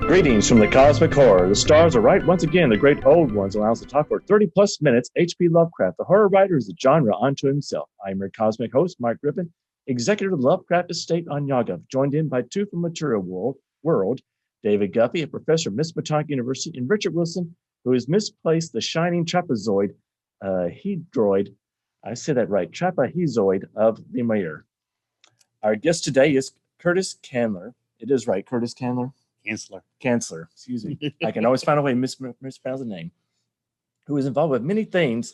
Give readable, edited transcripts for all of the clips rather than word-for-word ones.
Greetings from the cosmic horror. The stars are right once again. The great old ones allow us to talk for 30 plus minutes. H.P. Lovecraft, the horror writer, is a genre unto himself. I'm your cosmic host, Mike Griffin, executive of the Lovecraft Estate on Yaga, joined in by two from Material World, David Guffey, a professor at Miss Patonic University, and Richard Wilson, who has misplaced the shining trapezoid hedroid. I said that right, trapezoid of the mayor. Our guest today is Curtis Cansler. It is right, Curtis Cansler. Cansler, excuse me. I can always find a way to mispronounce the name. Who is involved with many things,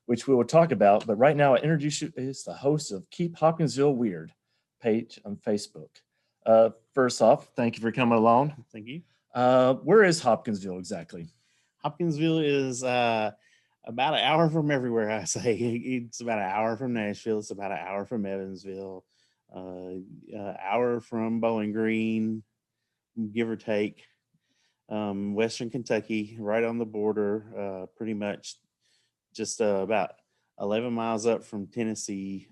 which we will talk about. But right now, I introduce you as the host of Keep Hopkinsville Weird page on Facebook. First off, thank you for coming along. Thank you. Where is Hopkinsville exactly? Hopkinsville is about an hour from everywhere. I say it's about an hour from Nashville. It's about an hour from Evansville. Hour from Bowling Green, give or take. Western Kentucky, right on the border, pretty much just about 11 miles up from Tennessee,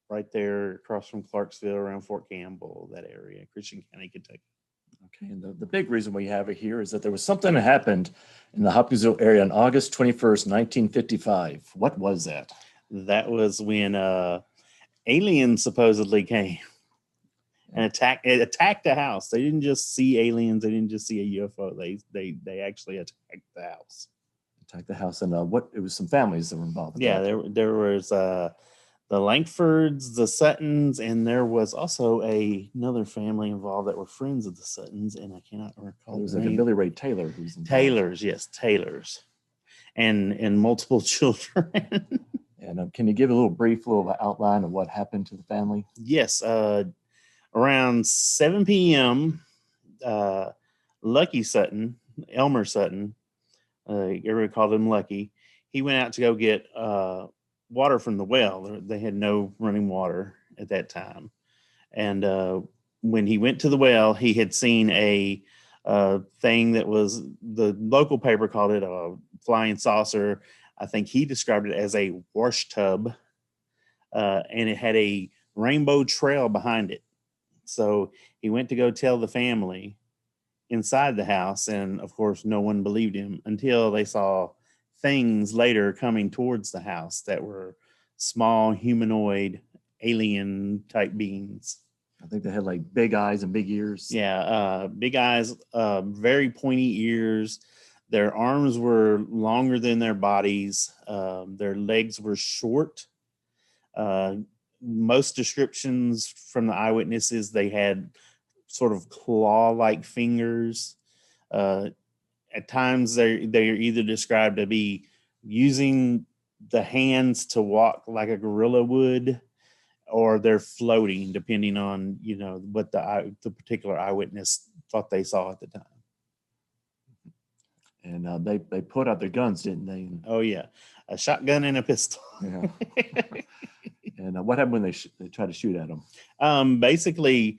right there across from Clarksville, around Fort Campbell, that area, Christian County, Kentucky. Okay, and the big reason we have it here is that there was something that happened in the Hopkinsville area on August 21st, 1955. What was that? That was when aliens supposedly came and attacked the house. They didn't just see aliens. They didn't just see a UFO. They actually attacked the house. Attacked the house, and it was some families that were involved. Yeah, there was the Langfords, the Suttons, and there was also another family involved that were friends of the Suttons, and I cannot recall. It was like a Billy Ray Taylor who's involved. Taylors, and multiple children. And can you give a little outline of what happened to the family? Yes. Around 7 p.m., Lucky Sutton, Elmer Sutton, everybody called him Lucky, he went out to go get water from the well. They had no running water at that time. And when he went to the well, he had seen a thing that was, the local paper called it a flying saucer. I think he described it as a wash tub, and it had a rainbow trail behind it. So he went to go tell the family inside the house, and of course no one believed him until they saw things later coming towards the house that were small humanoid alien type beings. I think they had like big eyes and big ears. Yeah, big eyes, very pointy ears. Their arms were longer than their bodies. Their legs were short. Most descriptions from the eyewitnesses, they had sort of claw-like fingers. At times, they're either described to be using the hands to walk like a gorilla would, or they're floating, depending on what the particular eyewitness thought they saw at the time. And they put out their guns, didn't they? Oh yeah, a shotgun and a pistol. Yeah. And what happened when they tried to shoot at them? Basically,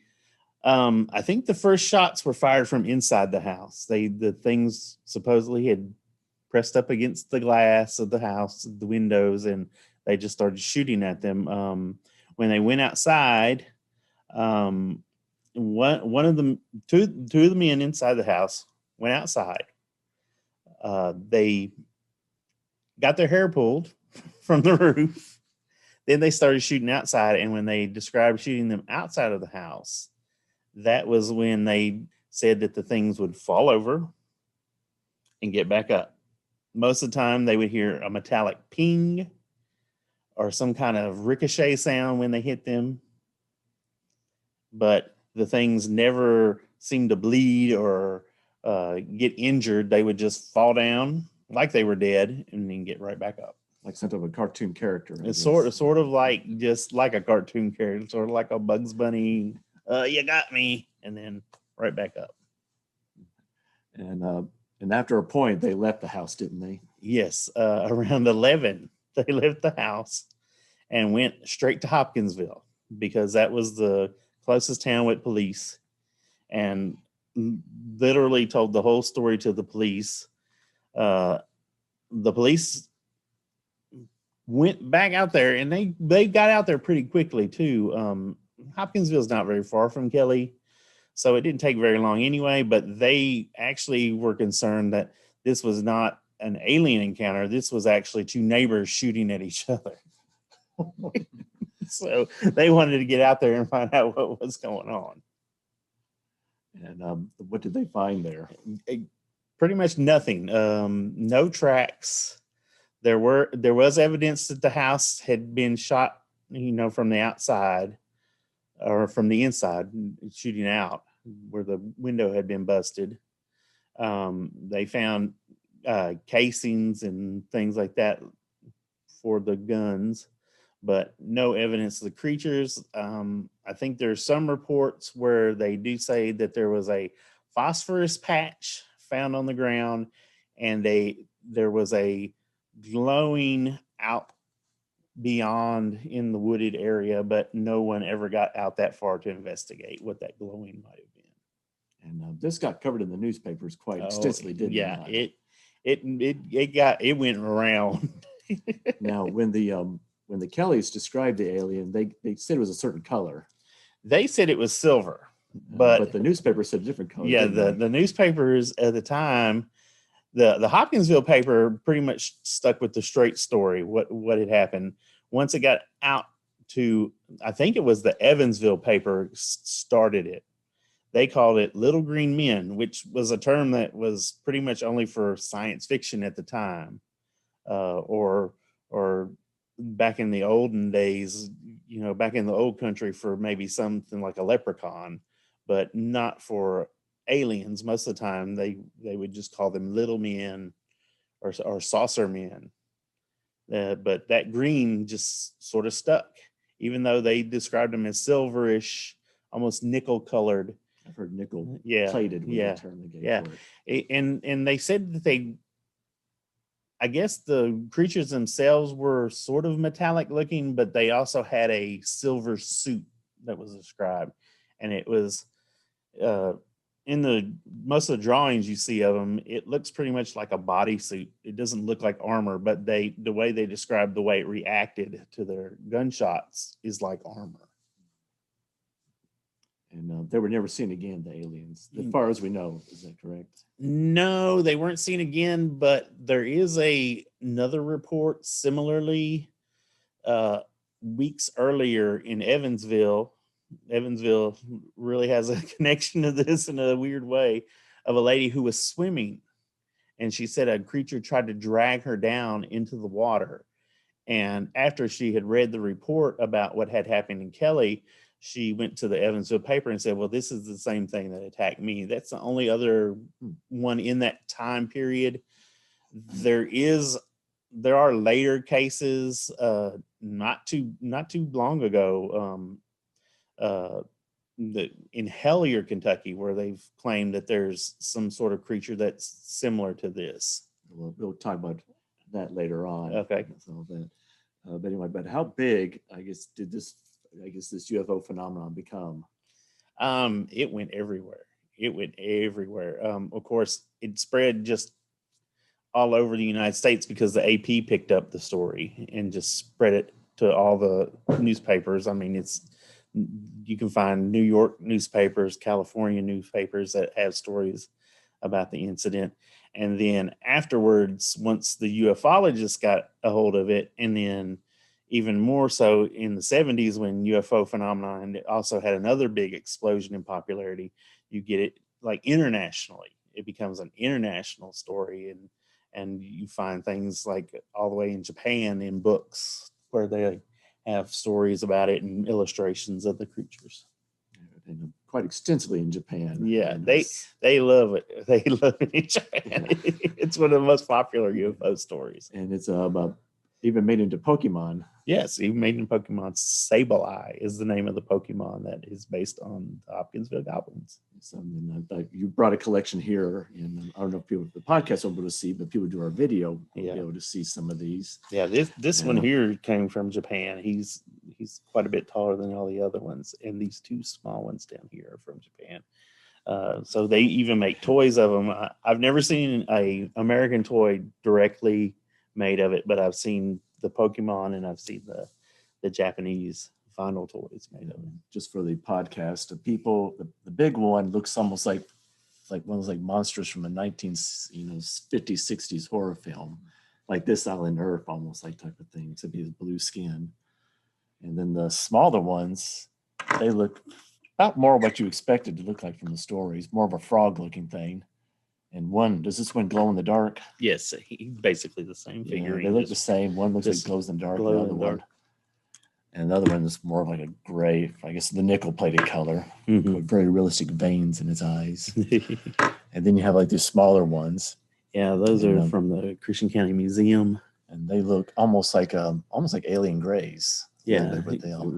I think the first shots were fired from inside the house. The things supposedly had pressed up against the glass of the house, the windows, and they just started shooting at them. When they went outside, one of them, two of the men inside the house went outside. They got their hair pulled from the roof. Then they started shooting outside, and when they described shooting them outside of the house, that was when they said that the things would fall over and get back up. Most of the time, they would hear a metallic ping or some kind of ricochet sound when they hit them. But the things never seemed to bleed or get injured. They would just fall down like they were dead and then get right back up. Like some type of a cartoon character. It's sort of like just like a cartoon character, sort of like a Bugs Bunny. You got me, and then right back up. And after a point, they left the house, didn't they? Yes, around 11, they left the house and went straight to Hopkinsville because that was the closest town with police, and literally told the whole story to the police. The police went back out there, and they got out there pretty quickly too. Hopkinsville's not very far from Kelly, So it didn't take very long anyway, but they actually were concerned that this was not an alien encounter. This was actually two neighbors shooting at each other. So they wanted to get out there and find out what was going on. And what did they find there? Pretty much nothing. No tracks. There was evidence that the house had been shot, from the outside or from the inside, shooting out where the window had been busted. They found casings and things like that for the guns, but no evidence of the creatures. I think there's some reports where they do say that there was a phosphorus patch found on the ground, and there was a glowing out beyond in the wooded area, but no one ever got out that far to investigate what that glowing might have been. And this got covered in the newspapers quite extensively, didn't it? Yeah, it went around. Now, when the Kellys described the alien, they said it was a certain color. They said it was silver, but the newspaper said a different color. Yeah, the newspapers at the time, the Hopkinsville paper pretty much stuck with the straight story, what had happened. Once it got out to, I think it was the Evansville paper started it. They called it Little Green Men, which was a term that was pretty much only for science fiction at the time, or back in the olden days, back in the old country for maybe something like a leprechaun, but not for aliens. Most of the time they would just call them little men or saucer men. But that green just sort of stuck, even though they described them as silverish, almost nickel colored. I've heard nickel plated. The term they gave for it. And they said that I guess the creatures themselves were sort of metallic looking, but they also had a silver suit that was described. And it was in the most of the drawings you see of them, it looks pretty much like a bodysuit. It doesn't look like armor, but the way they described the way it reacted to their gunshots is like armor. And they were never seen again, the aliens, as far as we know. Is that correct? No, they weren't seen again, but there is another report similarly weeks earlier in Evansville. Evansville really has a connection to this in a weird way, of a lady who was swimming, and she said a creature tried to drag her down into the water. And after she had read the report about what had happened in Kelly, she went to the Evansville paper and said, well, this is the same thing that attacked me. That's the only other one in that time period. There are later cases, not too long ago, in Hellier, Kentucky, where they've claimed that there's some sort of creature that's similar to this. We'll talk about that later on. Okay. But anyway, but how big, I guess, did this UFO phenomenon become? It went everywhere. Of course, it spread just all over the United States because the AP picked up the story and just spread it to all the newspapers. I mean, you can find New York newspapers, California newspapers that have stories about the incident. And then afterwards, once the ufologists got a hold of it, and then even more so in the 70s when UFO phenomenon also had another big explosion in popularity, you get it like internationally. It becomes an international story, and you find things like all the way in Japan in books where they have stories about it and illustrations of the creatures. And quite extensively in Japan. Yeah, they love it. They love it in Japan. Yeah. It's one of the most popular UFO stories. And it's about even made into Pokemon. Yes, even made into Pokemon. Sableye is the name of the Pokemon that is based on the Hopkinsville goblins. Something you brought a collection here, and I don't know if people the podcast will be able to see, but people do our video will be able to see some of these. Yeah, this one here came from Japan. He's quite a bit taller than all the other ones, and these two small ones down here are from Japan. So they even make toys of them. I've never seen a American toy directly made of it, but I've seen the Pokemon and I've seen the Japanese final toys made of it. Just for the podcast, the big one looks almost like one of those like monsters from a 50s, 60s horror film, like This Island Earth, almost like type of thing, except he has blue skin. And then the smaller ones, they look about more what you expected to look like from the stories, more of a frog-looking thing. And does this one glow in the dark? Yes, basically the same figure. They look the same. One looks like glows in the dark. The other one, and the other one is more of like a gray, I guess the nickel-plated color, with very realistic veins in its eyes. And then you have like these smaller ones. Yeah, those are from the Christian County Museum, and they look almost like alien grays. Yeah,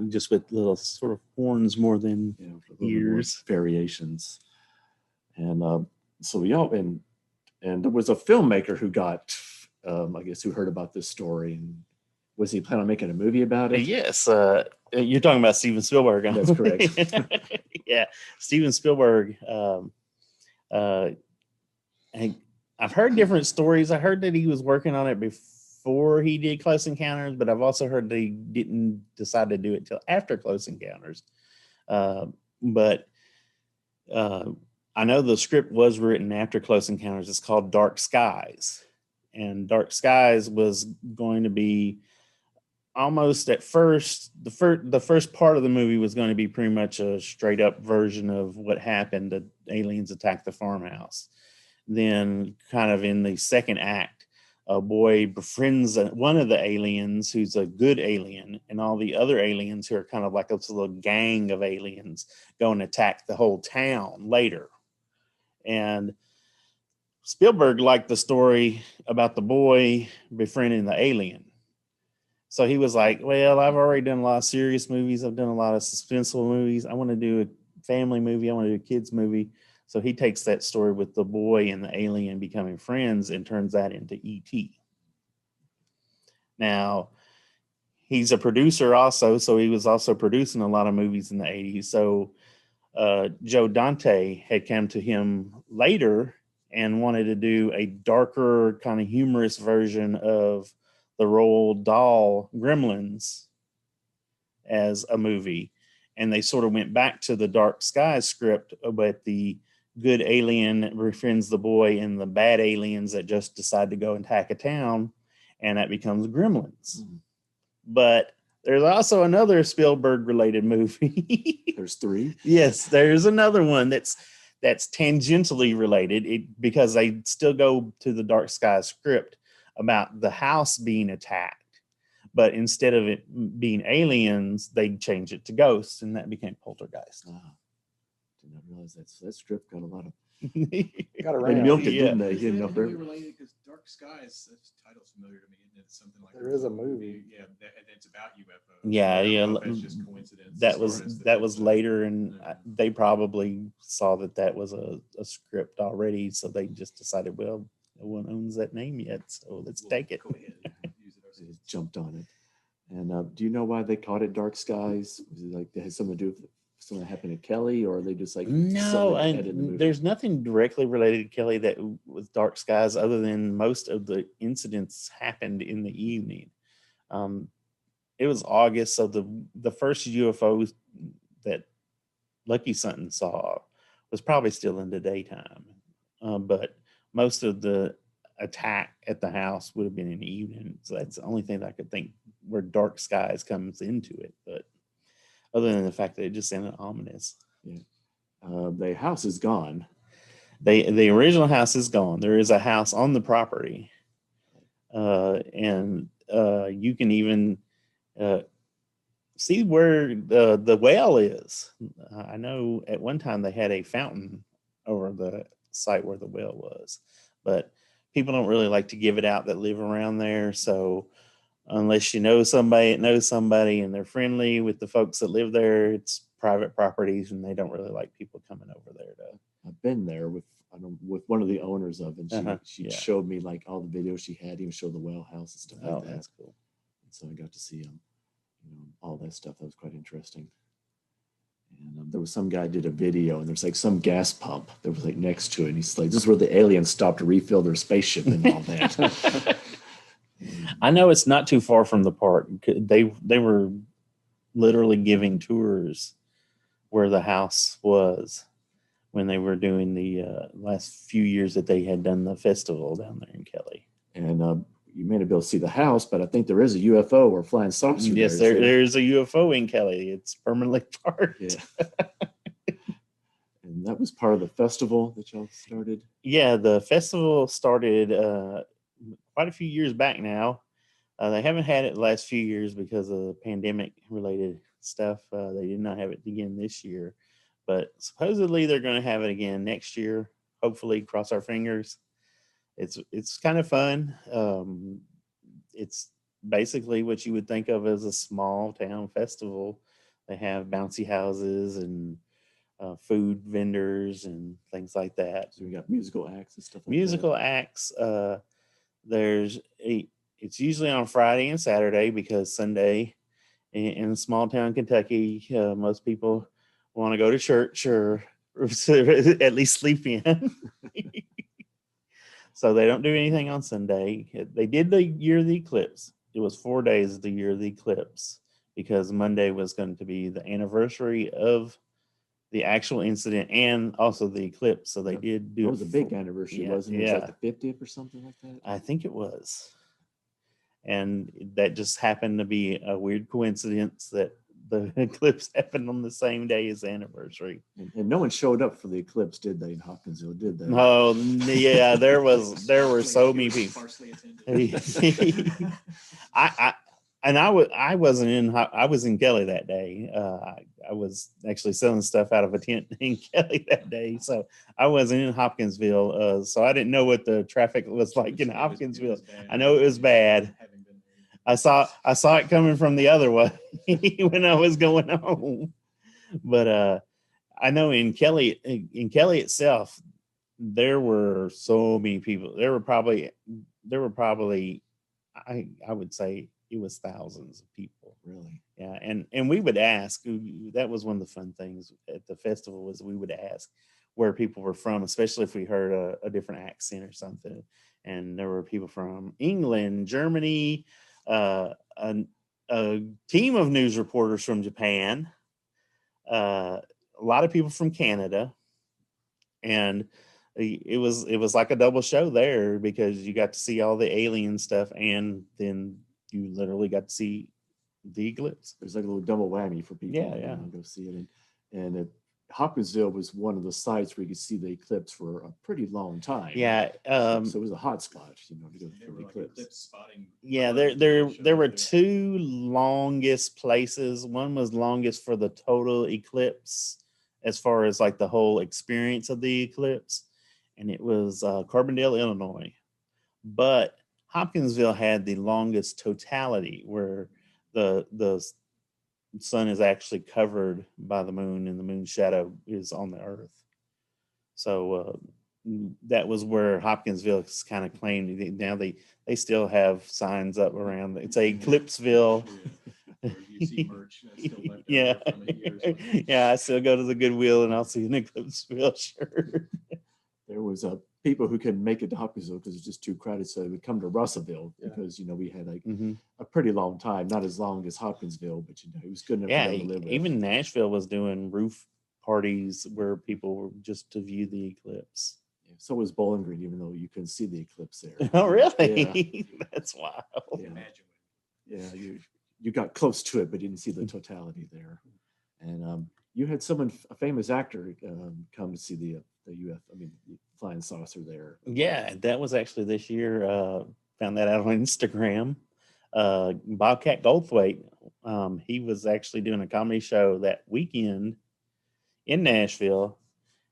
just with little sort of horns more than ears, variations. And and there was a filmmaker who got, I guess, who heard about this story, and was he planning on making a movie about it? Yes, you're talking about Steven Spielberg. That's correct. Yeah, Steven Spielberg. I've heard different stories. I heard that he was working on it before he did Close Encounters, but I've also heard that he didn't decide to do it till after Close Encounters. But I know the script was written after Close Encounters. It's called Dark Skies, and Dark Skies was going to be almost at first the first part of the movie was going to be pretty much a straight up version of what happened. The aliens attacked the farmhouse. Then, kind of in the second act, a boy befriends one of the aliens who's a good alien, and all the other aliens who are kind of like a little gang of aliens go and attack the whole town later. And Spielberg liked the story about the boy befriending the alien. So he was like, well, I've already done a lot of serious movies. I've done a lot of suspenseful movies. I want to do a family movie. I want to do a kids movie. So he takes that story with the boy and the alien becoming friends and turns that into E.T. Now, he's a producer also, so he was also producing a lot of movies in the 80s. So Joe Dante had come to him later and wanted to do a darker, kind of humorous version of the Roald Dahl Gremlins as a movie. And they sort of went back to the Dark Skies script, but the good alien befriends the boy and the bad aliens that just decide to go and attack a town, and that becomes Gremlins. But there's also another Spielberg related movie. There's three. Yes, there's another one that's tangentially related because they still go to the Dark Skies script about the house being attacked, but instead of it being aliens, they change it to ghosts, and that became Poltergeist. Did not realize that script got a lot of got around. They milked it, didn't they? Is it really related? Because Dark Skies, that title's familiar to me. And it's something like there is a movie. Yeah, and it's about UFOs. Yeah. That's just coincidence. That was later, and they probably saw that was a script already, so they just decided, well, no one owns that name yet, so let's take it. Go ahead. Use it. They just jumped on it. And do you know why they called it Dark Skies? Was it like they had something to do with something that happened to Kelly, or are they just like no? And there's nothing directly related to Kelly that was Dark Skies, other than most of the incidents happened in the evening. It was August, so the first UFO that Lucky Sutton saw was probably still in the daytime, but most of the attack at the house would have been in the evening. So that's the only thing that I could think where Dark Skies comes into it. But other than the fact that it just sounded ominous. Yeah. The house is gone. The original house is gone. There is a house on the property. And you can even see where the well is. I know at one time they had a fountain over the site where the well was, but people don't really like to give it out that live around there. So unless you know somebody that knows somebody and they're friendly with the folks that live there, it's private properties, and they don't really like people coming over there I've been there with one of the owners of it. And she showed me like all the videos she had, even showed the well house and stuff like that. That's cool. And so I got to see all that stuff. That was quite interesting. And there was some guy did a video, and there's like some gas pump that was like next to it. And he's like, this is where the aliens stopped to refill their spaceship and all that. I know it's not too far from the park. They were literally giving tours where the house was when they were doing the last few years that they had done the festival down there in Kelly. And you may not be able to see the house, but I think there is a UFO or flying saucer. Yes, there's a UFO in Kelly. It's permanently parked. Yeah. And that was part of the festival that y'all started? Yeah, the festival started quite a few years back now. They haven't had it the last few years because of pandemic-related stuff. They did not have it again this year. But supposedly they're going to have it again next year. Hopefully, cross our fingers. It's kind of fun. It's basically what you would think of as a small town festival. They have bouncy houses and food vendors and things like that. So we got musical acts and stuff like Musical acts. It's usually on Friday and Saturday because Sunday in small town Kentucky, most people want to go to church or at least sleep in. So they don't do anything on Sunday. They did the year of the eclipse. It was 4 days of the year of the eclipse because Monday was going to be the anniversary of the actual incident and also the eclipse. So they did do it. Was a big anniversary, wasn't it? Yeah. It was like the 50th or something like that? I think it was. And that just happened to be a weird coincidence that the eclipse happened on the same day as the anniversary. And no one showed up for the eclipse, did they, in Hopkinsville? Did they? Oh, yeah, there were so many people. I was in Kelly that day. I was actually selling stuff out of a tent in Kelly that day, so I wasn't in Hopkinsville. So I didn't know what the traffic was like in Hopkinsville. I know it was bad. I saw it coming from the other way when I was going home. But I know in Kelly itself, there were so many people. There were probably I would say it was thousands of people. Really? Yeah, and we would ask. That was one of the fun things at the festival was we would ask where people were from, especially if we heard a different accent or something. And there were people from England, Germany, a team of news reporters from Japan, a lot of people from Canada, and it was like a double show there because you got to see all the alien stuff and then you literally got to see the eclipse. There's like a little double whammy for people. Yeah. Go see it. And Hopkinsville was one of the sites where you could see the eclipse for a pretty long time. Yeah. So it was a hot spot, to go for the eclipse. Spotting. Yeah, there were two longest places. One was longest for the total eclipse as far as like the whole experience of the eclipse. And it was Carbondale, Illinois. But Hopkinsville had the longest totality where the sun is actually covered by the moon and the moon's shadow is on the earth. So that was where Hopkinsville is kind of claimed. Now they still have signs up around. It's a Eclipseville. You see merch still left Yeah. over from it years. Yeah, I still go to the Goodwill and I'll see an Eclipseville shirt. There was people who couldn't make it to Hopkinsville because it's just too crowded, so they would come to Russellville because we had like a pretty long time, not as long as Hopkinsville, but it was good enough for them to live with. Even Nashville was doing roof parties where people were just to view the eclipse. Yeah, so was Bowling Green, even though you couldn't see the eclipse there. Oh, really? Yeah. That's wild. Yeah, you got close to it, but didn't see the totality there. And you had a famous actor, come to see the flying saucer there. Yeah, that was actually this year. Found that out on Instagram. Bobcat Goldthwait. He was actually doing a comedy show that weekend in Nashville,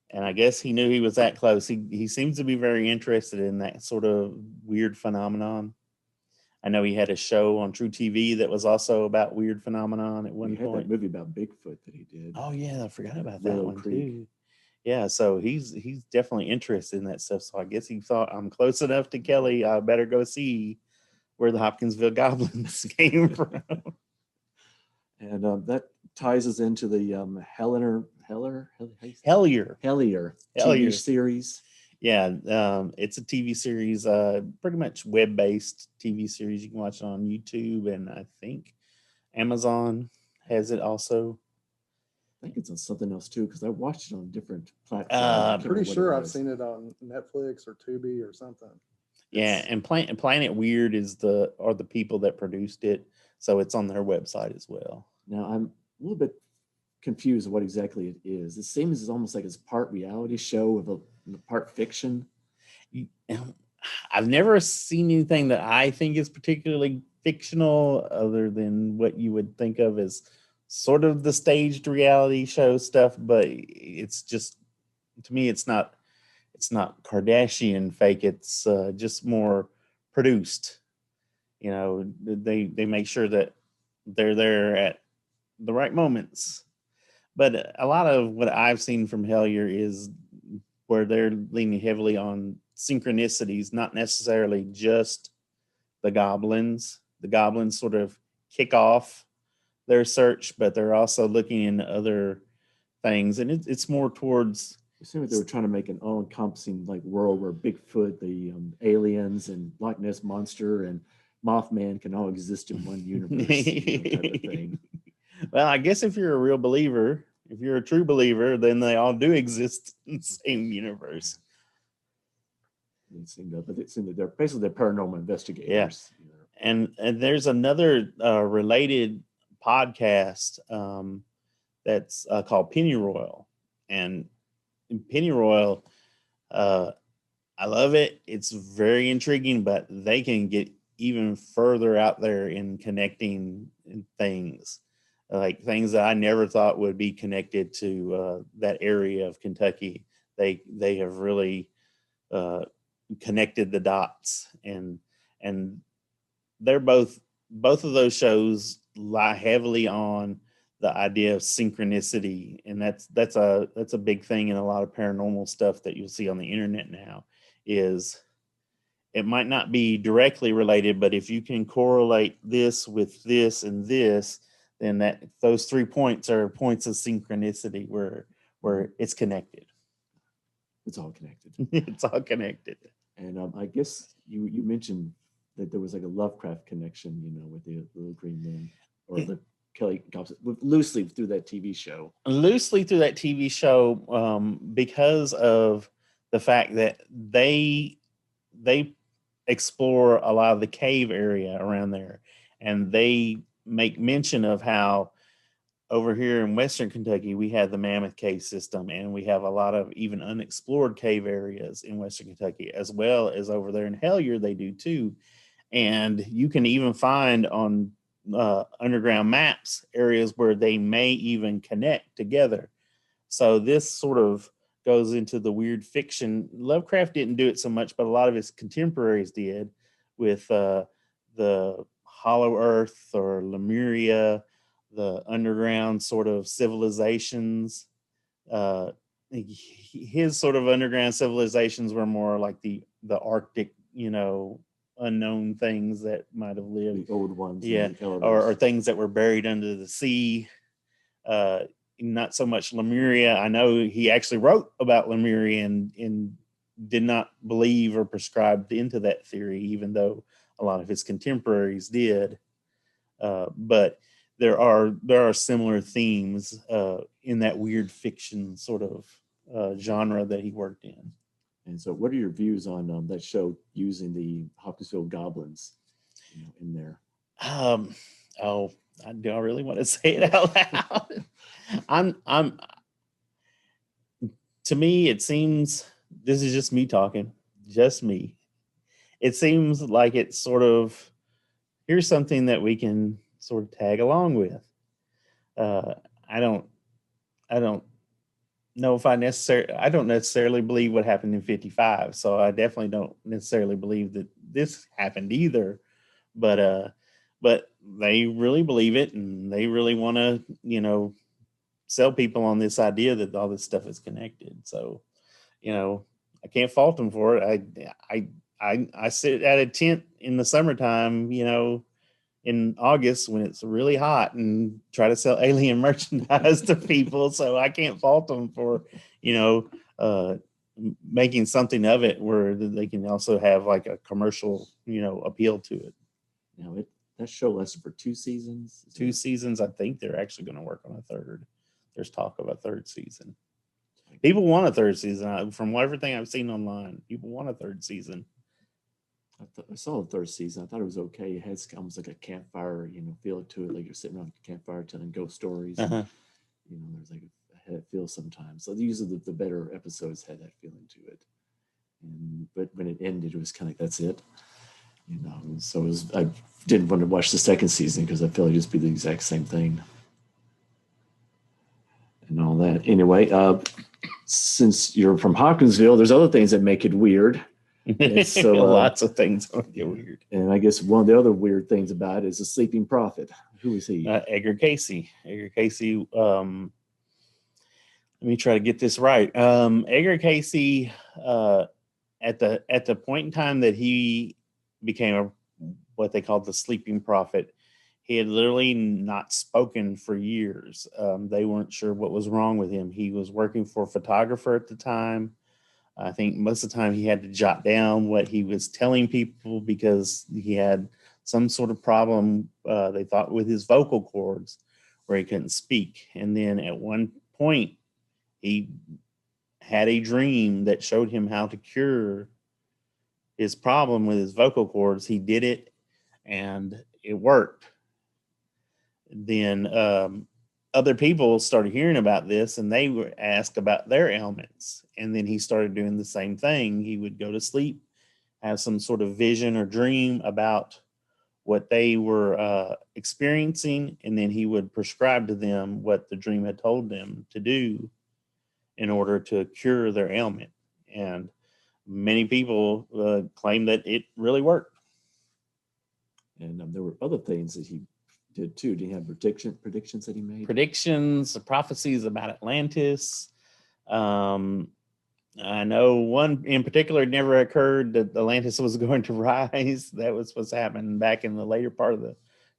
and I guess he knew he was that close. He seems to be very interested in that sort of weird phenomenon. I know he had a show on True TV that was also about weird phenomenon at one point. That movie about Bigfoot that he did. Oh yeah, I forgot about that Willow one Creek. too. Yeah, so he's definitely interested in that stuff. So I guess he thought, I'm close enough to Kelly, I better go see where the Hopkinsville goblins came from. And that ties us into the Hellier TV series. Yeah, it's a TV series, pretty much web-based TV series. You can watch it on YouTube and I think Amazon. has it also. I think it's on something else too, because I watched it on different platforms. I'm I can't Pretty remember what sure it I've was. seen it on Netflix or Tubi or something. Yeah, and Planet Weird are the people that produced it, so it's on their website as well. Now I'm a little bit confused of what exactly it is. It seems it's almost like it's part reality show with a part fiction. I've never seen anything that I think is particularly fictional, other than what you would think of as sort of the staged reality show stuff. But it's just, to me, it's not Kardashian fake. It's just more produced. You know, they make sure that they're there at the right moments. But a lot of what I've seen from Hellier is where they're leaning heavily on synchronicities, not necessarily just the goblins. The goblins sort of kick off their search, but they're also looking into other things, and it's more towards. It seemed like they were trying to make an all-encompassing like world where Bigfoot, the aliens, and Loch Ness monster and Mothman can all exist in one universe, type of thing. Well, I guess if you're a real believer, if you're a true believer, then they all do exist in the same universe. It seemed that they're basically paranormal investigators. Yeah. And there's another related podcast that's called Pennyroyal. And Pennyroyal, I love it. It's very intriguing, but they can get even further out there in connecting things, like things that I never thought would be connected to that area of Kentucky. They have really connected the dots, and they're both of those shows lie heavily on the idea of synchronicity, and that's a big thing in a lot of paranormal stuff that you'll see on the internet now. Is it might not be directly related, but if you can correlate this with this and this, then those 3 points are points of synchronicity where it's connected. It's all connected. It's all connected. And I guess you mentioned that there was like a Lovecraft connection, with the Little Green Men or the Kelly Thompson, loosely through that TV show. Because of the fact that they explore a lot of the cave area around there, and they make mention of how over here in Western Kentucky we have the Mammoth Cave system, and we have a lot of even unexplored cave areas in Western Kentucky, as well as over there in Hellier they do too. And you can even find on underground maps areas where they may even connect together. So this sort of goes into the weird fiction. Lovecraft didn't do it so much, but a lot of his contemporaries did, with the Hollow Earth or Lemuria, the underground sort of civilizations. His sort of underground civilizations were more like the Arctic, unknown things that might have lived, the old ones, yeah, or things that were buried under the sea. Not so much Lemuria. I know he actually wrote about Lemuria and did not believe or prescribed into that theory, even though a lot of his contemporaries did. But there are similar themes in that weird fiction sort of genre that he worked in. And so, what are your views on that show using the Hopkinsville goblins in there? Do I really want to say it out loud? To me, it seems, this is just me talking, just me. It seems like it's sort of, here's something that we can sort of tag along with. I don't know if I don't necessarily believe what happened in 55. So I definitely don't necessarily believe that this happened either, but they really believe it, and they really want to, sell people on this idea that all this stuff is connected. So, I can't fault them for it. I sit at a tent in the summertime, in August when it's really hot, and try to sell alien merchandise to people. So I can't fault them for, making something of it where they can also have like a commercial, appeal to it. Now, that show lasted for 2 seasons. Two seasons. I think they're actually going to work on a third. There's talk of a third season. People want a third season. From everything I've seen online, people want a third season. I saw the 3rd season. I thought it was okay. It has almost like a campfire, feel to it, like you're sitting around a campfire telling ghost stories. Uh-huh. There's like I had that feel sometimes. So usually the better episodes had that feeling to it. But when it ended, it was kind of like that's it. So I didn't want to watch the 2nd season because I feel like it'd just be the exact same thing. And all that. Anyway, since you're from Hopkinsville, there's other things that make it weird. So lots of things get weird. And I guess one of the other weird things about it is the sleeping prophet. Who is he? Edgar Casey. Edgar Casey. Let me try to get this right. Edgar Casey, at the point in time that he became what they called the sleeping prophet, he had literally not spoken for years. They weren't sure what was wrong with him. He was working for a photographer at the time. I think most of the time he had to jot down what he was telling people because he had some sort of problem, they thought, with his vocal cords where he couldn't speak. And then at one point, he had a dream that showed him how to cure his problem with his vocal cords. He did it and it worked. Then other people started hearing about this and they were asked about their ailments. And then he started doing the same thing. He would go to sleep, have some sort of vision or dream about what they were experiencing. And then he would prescribe to them what the dream had told them to do in order to cure their ailment. And many people claim that it really worked. And there were other things that he did too. Did he have predictions that he made? Predictions, prophecies about Atlantis. I know one in particular never occurred, that Atlantis was going to rise. That was supposed to happen back in the later part of the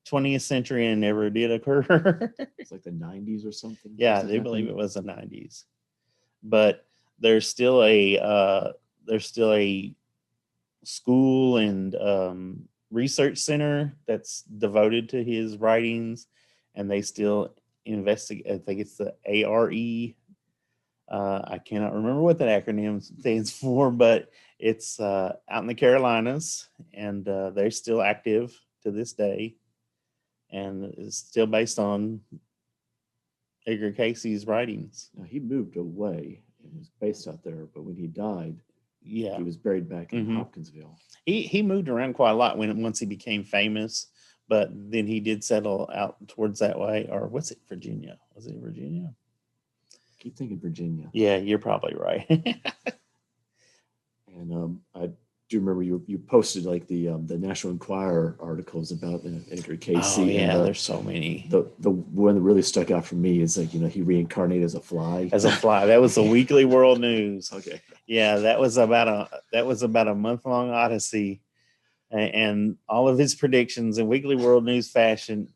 20th century and never did occur. It's like the 90s or something. Yeah, they believe it was the 90s. But there's still a school and research center that's devoted to his writings, and they still investigate. I think it's the ARE. I cannot remember what that acronym stands for, but it's out in the Carolinas, and they're still active to this day, and it's still based on Edgar Casey's writings. Now, he moved away and was based out there, but when he died, Yeah, he was buried back in Mhm. Hopkinsville. he moved around quite a lot once he became famous, but then he did settle out towards that way. Or was it Virginia? Was it Virginia? Keep thinking Virginia. Yeah, you're probably right. And I do remember you posted like the National Enquirer articles about Edgar Casey. Oh yeah, and, there's so many. the one that really stuck out for me is like he reincarnated as a fly. As a fly, that was the Weekly World News. Okay. Yeah, that was about a month-long odyssey, and all of his predictions in Weekly World News fashion,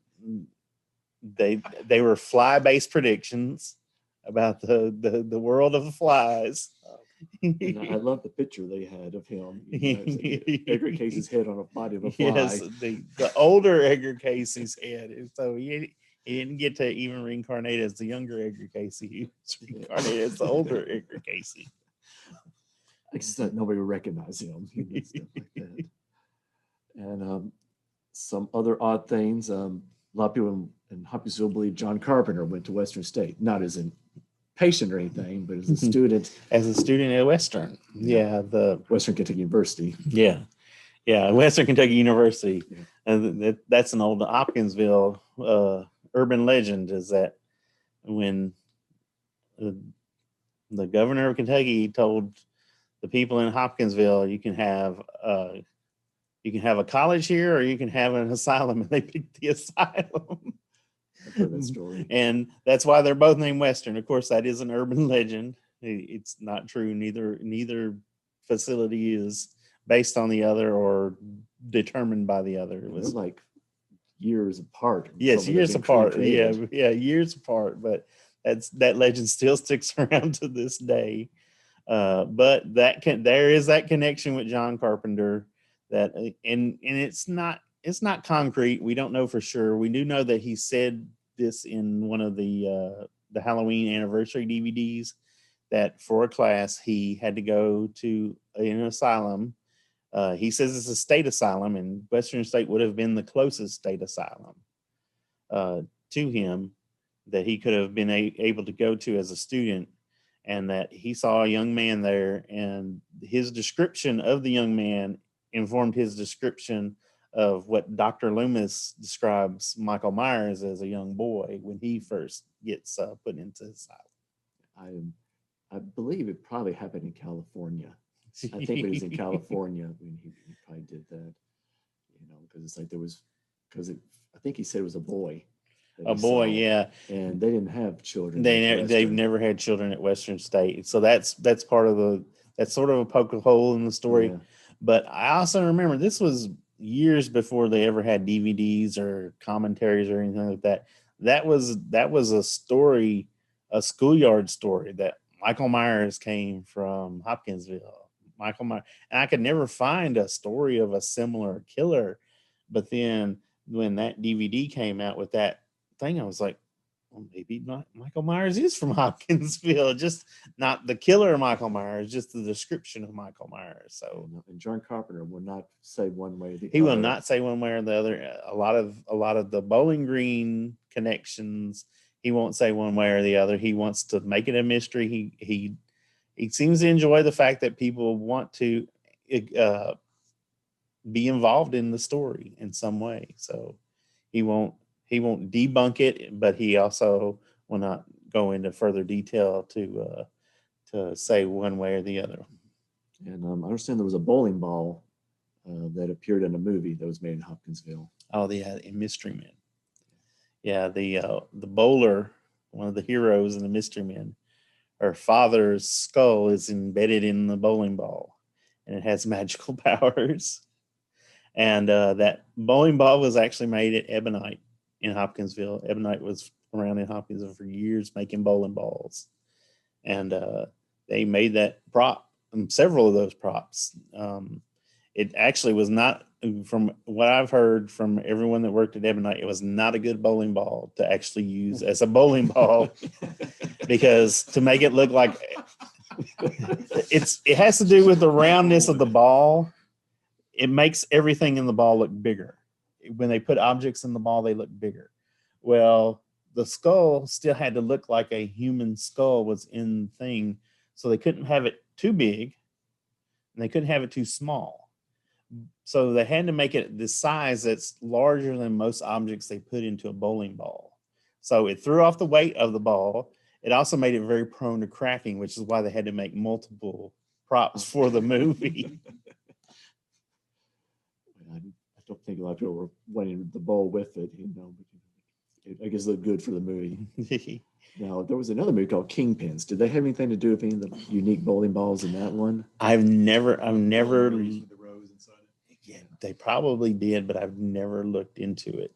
they were fly-based predictions about the world of the flies. And I love the picture they had of him. It's like Edgar Casey's head on a body of a fly. Yes, the older Edgar Casey's head. So he didn't get to even reincarnate as the younger Edgar Casey. He was reincarnated as the older Edgar Casey. I just thought nobody would recognize him. Stuff like that. And some other odd things. A lot of people in Hopkinsville believe John Carpenter went to Western State, not as a patient or anything, but as a student. As a student at Western. Yeah, the Western Kentucky University. Yeah, Western Kentucky University. Yeah. And that's an old Hopkinsville urban legend, is that when the governor of Kentucky told the people in Hopkinsville, you can have a college here or you can have an asylum, and they picked the asylum. I've heard that story. And that's why they're both named Western. Of course, that is an urban legend. It's not true. Neither facility is based on the other or determined by the other. It They're was like years apart. Yes, Some of years them apart. created. Yeah, years apart. But that legend still sticks around to this day. But there is that connection with John Carpenter, that and it's not it's not concrete. We don't know for sure. We do know that he said this in one of the Halloween anniversary DVDs, that for a class he had to go to an asylum. He says it's a state asylum, and Western State would have been the closest state asylum to him that he could have been able to go to as a student, and that he saw a young man there, and his description of the young man informed his description of what Dr. Loomis describes Michael Myers as a young boy when he first gets put into the asylum. I believe it probably happened in California. I think it was in California when he probably did that, because it's like I think he said it was a boy. A boy, yeah. And they didn't have children. They've never had children at Western State, so that's part of that's sort of a poke hole in the story. Yeah. But I also remember this was years before they ever had DVDs or commentaries or anything like that. That was a story, a schoolyard story, that Michael Myers came from Hopkinsville. Michael Myers, and I could never find a story of a similar killer. But then when that DVD came out with that thing, I was like, well, maybe Michael Myers is from Hopkinsville, just not the killer Michael Myers, just the description of Michael Myers. So, and John Carpenter will not say one way or the other. He will not say one way or the other. A lot of the Bowling Green connections, he won't say one way or the other. He wants to make it a mystery. He seems to enjoy the fact that people want to be involved in the story in some way. So he won't debunk it, but he also will not go into further detail to say one way or the other. And I understand there was a bowling ball that appeared in a movie that was made in Hopkinsville. Oh, yeah, in Mystery Men. Yeah, the bowler, one of the heroes in the Mystery Men, her father's skull is embedded in the bowling ball, and it has magical powers. And that bowling ball was actually made at Ebonite in Hopkinsville. Ebonite was around in Hopkinsville for years making bowling balls. And they made that prop, several of those props. It actually was not, from what I've heard from everyone that worked at Ebonite, it was not a good bowling ball to actually use as a bowling ball, because to make it look like it has to do with the roundness of the ball. It makes everything in the ball look bigger. When they put objects in the ball, they look bigger. Well, the skull still had to look like a human skull was in the thing, so they couldn't have it too big, and they couldn't have it too small. So they had to make it the size that's larger than most objects they put into a bowling ball. So it threw off the weight of the ball. It also made it very prone to cracking, which is why they had to make multiple props for the movie. I don't think a lot of people were wanting the bowl with it, but I guess it looked good for the movie. Now, there was another movie called Kingpins. Did they have anything to do with any of the unique bowling balls in that one? I've never. With the rose inside it. Yeah, they probably did, but I've never looked into it.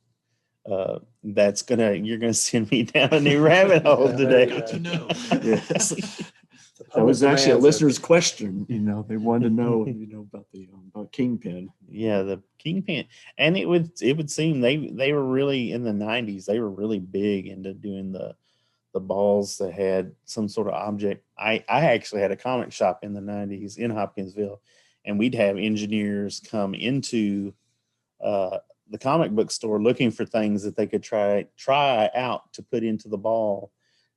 You're gonna send me down a new rabbit hole today. Got to know. Yes. That was actually a listener's question. They wanted to know, about Kingpin. Yeah, the Kingpin, and it would seem they were really in the 90s. They were really big into doing the balls that had some sort of object. I actually had a comic shop in the 90s in Hopkinsville, and we'd have engineers come into the comic book store looking for things that they could try out to put into the ball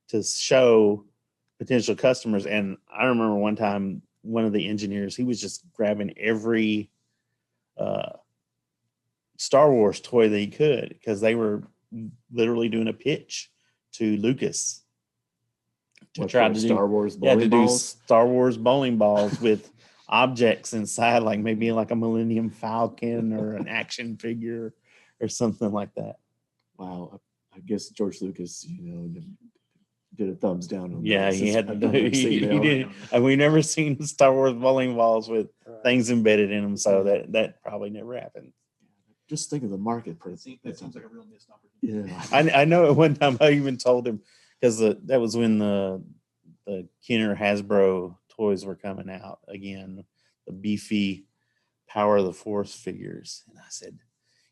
to show potential customers. And I remember one time, one of the engineers, he was just grabbing every Star Wars toy that he could, because they were literally doing a pitch to Lucas to try to do Star Wars bowling balls? Star Wars bowling balls with objects inside, like maybe like a Millennium Falcon or an action figure or something like that. Wow. I guess George Lucas, did a thumbs down on Yeah, that. he had. I've never He seen that. did. And we never seen Star Wars bowling balls with Right. things embedded in them, so that probably never happened. Just think of the market. That seems like a real missed opportunity. Yeah. I know at one time I even told him, because that was when the Kenner Hasbro toys were coming out again, the beefy Power of the Force figures, and I said,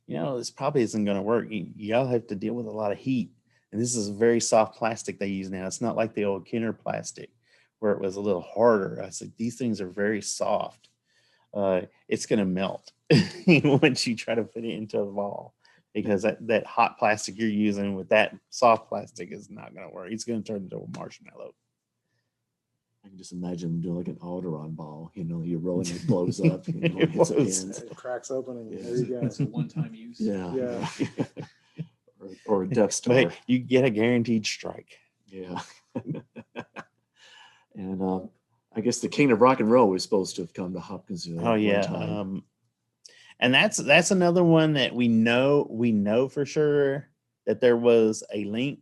this probably isn't going to work. Y'all have to deal with a lot of heat. And this is a very soft plastic they use now. It's not like the old Kenner plastic where it was a little harder. I said, these things are very soft. It's going to melt once you try to fit it into a ball, because that hot plastic you're using with that soft plastic is not going to work. It's going to turn into a marshmallow. I can just imagine them doing like an Alderon ball. You're rolling, it blows up. It hits the blows. pins. It cracks open and Yeah. there you go. It's a one-time use. Yeah. Yeah. or a Death Star. But hey, you get a guaranteed strike. Yeah. And I guess the King of Rock and Roll was supposed to have come to Hopkinsville. Oh at yeah. one time. And that's another one that we know for sure that there was a link,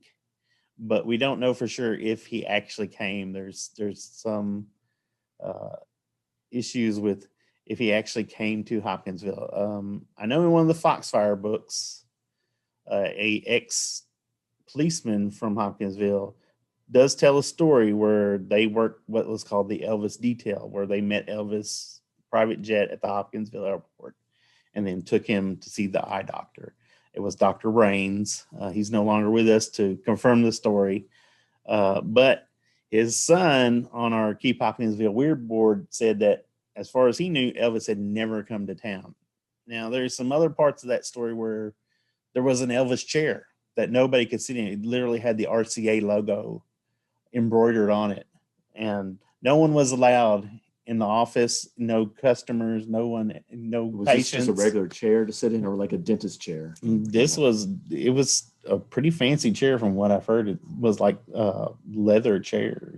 but we don't know for sure if he actually came. There's some issues with if he actually came to Hopkinsville. I know in one of the Foxfire books, a ex-policeman from Hopkinsville does tell a story where they worked what was called the Elvis detail, where they met Elvis private jet at the Hopkinsville airport and then took him to see the eye doctor. It was Dr. Raines. He's no longer with us to confirm the story. But his son on our Keep Hopkinsville Weird board said that as far as he knew, Elvis had never come to town. Now, there's some other parts of that story where there was an Elvis chair that nobody could sit in. It literally had the RCA logo embroidered on it. And no one was allowed in the office, no customers, no one, no Was this patients. just a regular chair to sit in, or like a dentist chair? It was a pretty fancy chair from what I've heard. It was like a leather chair,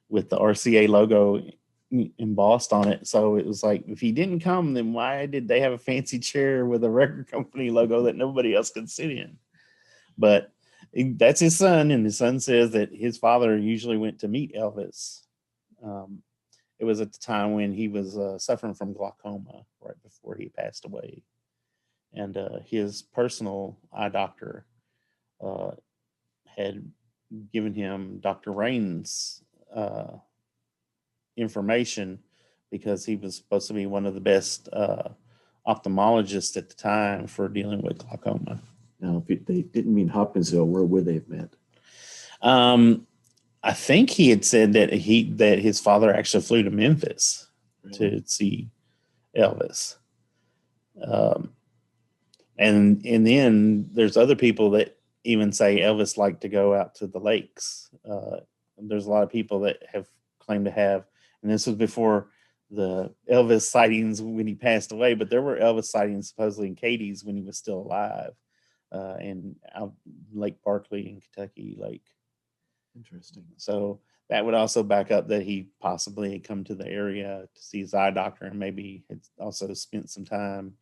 with the RCA logo embossed on it. So it was like, if he didn't come, then why did they have a fancy chair with a record company logo that nobody else could sit in? But that's his son, and his son says that his father usually went to meet Elvis. It was at the time when he was suffering from glaucoma right before he passed away. And his personal eye doctor had given him Dr. Raines' information because he was supposed to be one of the best ophthalmologists at the time for dealing with glaucoma. Now, if they didn't mean Hopkinsville, where would they have met? I think he had said that his father actually flew to Memphis to see Elvis. And then there's other people that even say Elvis liked to go out to the lakes. There's a lot of people that have claimed to have, and this was before the Elvis sightings when he passed away, but there were Elvis sightings supposedly in Katie's when he was still alive, and out Lake Barkley in Kentucky Lake. Interesting. So that would also back up that he possibly had come to the area to see his eye doctor and maybe had also spent some time,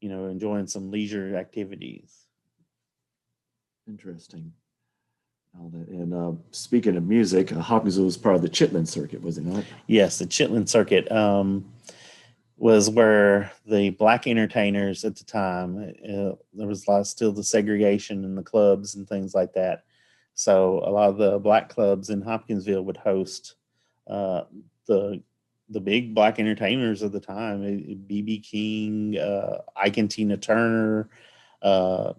enjoying some leisure activities. Interesting. All that. And speaking of music, Hopkinsville was part of the Chitlin circuit, was it not? Yes, the Chitlin circuit was where the black entertainers at the time, there was still the segregation in the clubs and things like that. So a lot of the black clubs in Hopkinsville would host the big black entertainers of the time, B.B. King, Ike and Tina Turner, a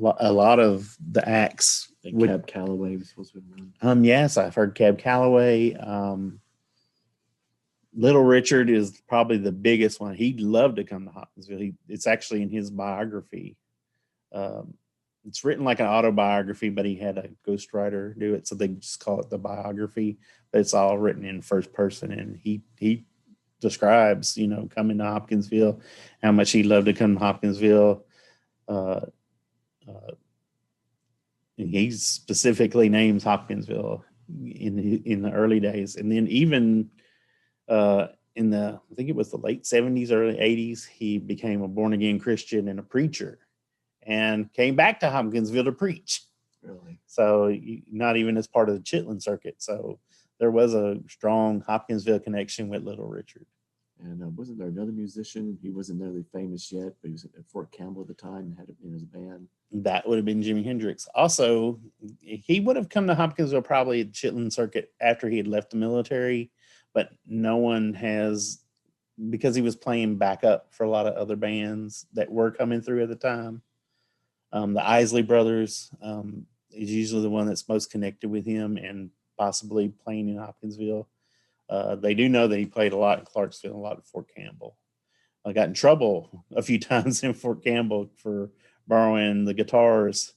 lot of the acts. Cab Calloway was supposed to be one. Yes, I've heard Cab Calloway. Little Richard is probably the biggest one. He'd love to come to Hopkinsville. It's actually in his biography. It's written like an autobiography, but he had a ghostwriter do it, so they just call it the biography. But it's all written in first person, and he describes, coming to Hopkinsville, how much he'd love to come to Hopkinsville. And he specifically names Hopkinsville in the early days, and then even in the, I think it was the late 70s, early 80s, he became a born again Christian and a preacher, and came back to Hopkinsville to preach. Really? So not even as part of the Chitlin circuit. So there was a strong Hopkinsville connection with Little Richard. And wasn't there another musician? He wasn't nearly famous yet, but he was at Fort Campbell at the time and had it in his band. That would have been Jimi Hendrix. Also, he would have come to Hopkinsville probably at Chitlin circuit after he had left the military, but no one has because he was playing backup for a lot of other bands that were coming through at the time. The Isley Brothers is usually the one that's most connected with him and possibly playing in Hopkinsville. They do know that he played a lot in Clarksville, a lot at Fort Campbell. I got in trouble a few times in Fort Campbell for borrowing the guitars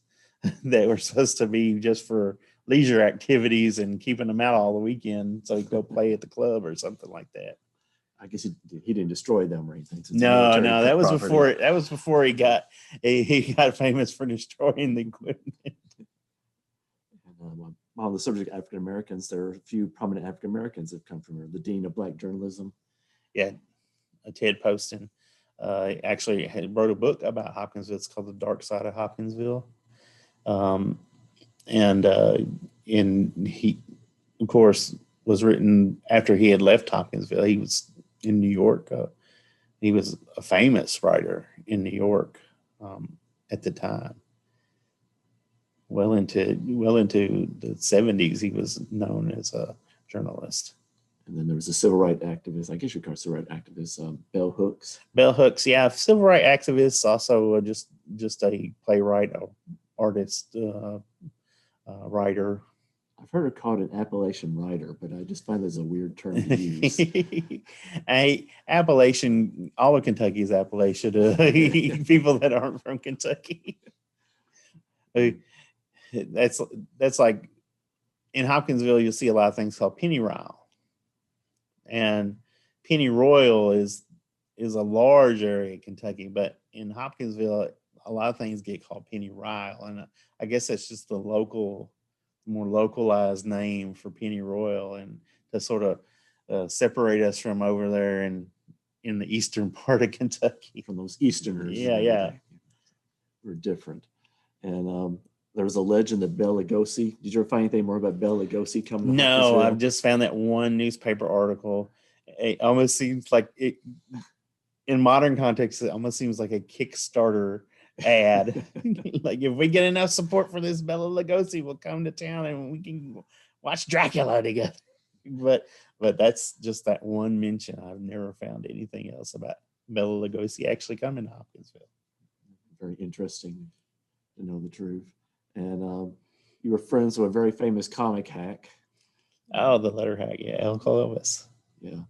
that were supposed to be just for leisure activities and keeping them out all the weekend so he'd go play at the club or something like that. I guess he didn't destroy them or anything. since No, military that was property. before he got famous for destroying the equipment. And, on the subject of African Americans, there are a few prominent African Americans that have come from here. The dean of black journalism. Yeah, Ted Poston actually wrote a book about Hopkinsville. It's called The Dark Side of Hopkinsville. And he, of course, was written after he had left Hopkinsville. He was in New York. He was a famous writer in New York at the time. Well into the 70s, he was known as a journalist. And then there was a civil rights activist, I guess you call it civil rights activist, Bell Hooks. Bell Hooks, yeah, civil rights activist, also just a playwright, artist, writer. I've heard it called an Appalachian writer, but I just find that's a weird term to use. Appalachian, all of Kentucky is Appalachia to people that aren't from Kentucky. That's like in Hopkinsville, you'll see a lot of things called pennyroyal, and pennyroyal is a large area in Kentucky, but in Hopkinsville, a lot of things get called pennyroyal, and I guess that's just the more localized name for pennyroyal, and to sort of separate us from over there in the eastern part of Kentucky. From those Easterners. Yeah. We're different. And there was a legend that Bela Lugosi. Did you ever find anything more about Bela Lugosi coming to No, Hopkinsville? I've just found that one newspaper article. It almost seems like it, in modern context, it almost seems like a Kickstarter ad. Like, if we get enough support for this, Bela Lugosi will come to town and we can watch Dracula together. But that's just that one mention. I've never found anything else about Bela Lugosi actually coming to Hopkinsville. Very interesting to know the truth. And you were friends with a very famous comic hack. Oh, the letter hack, yeah, El Colovis. Yeah.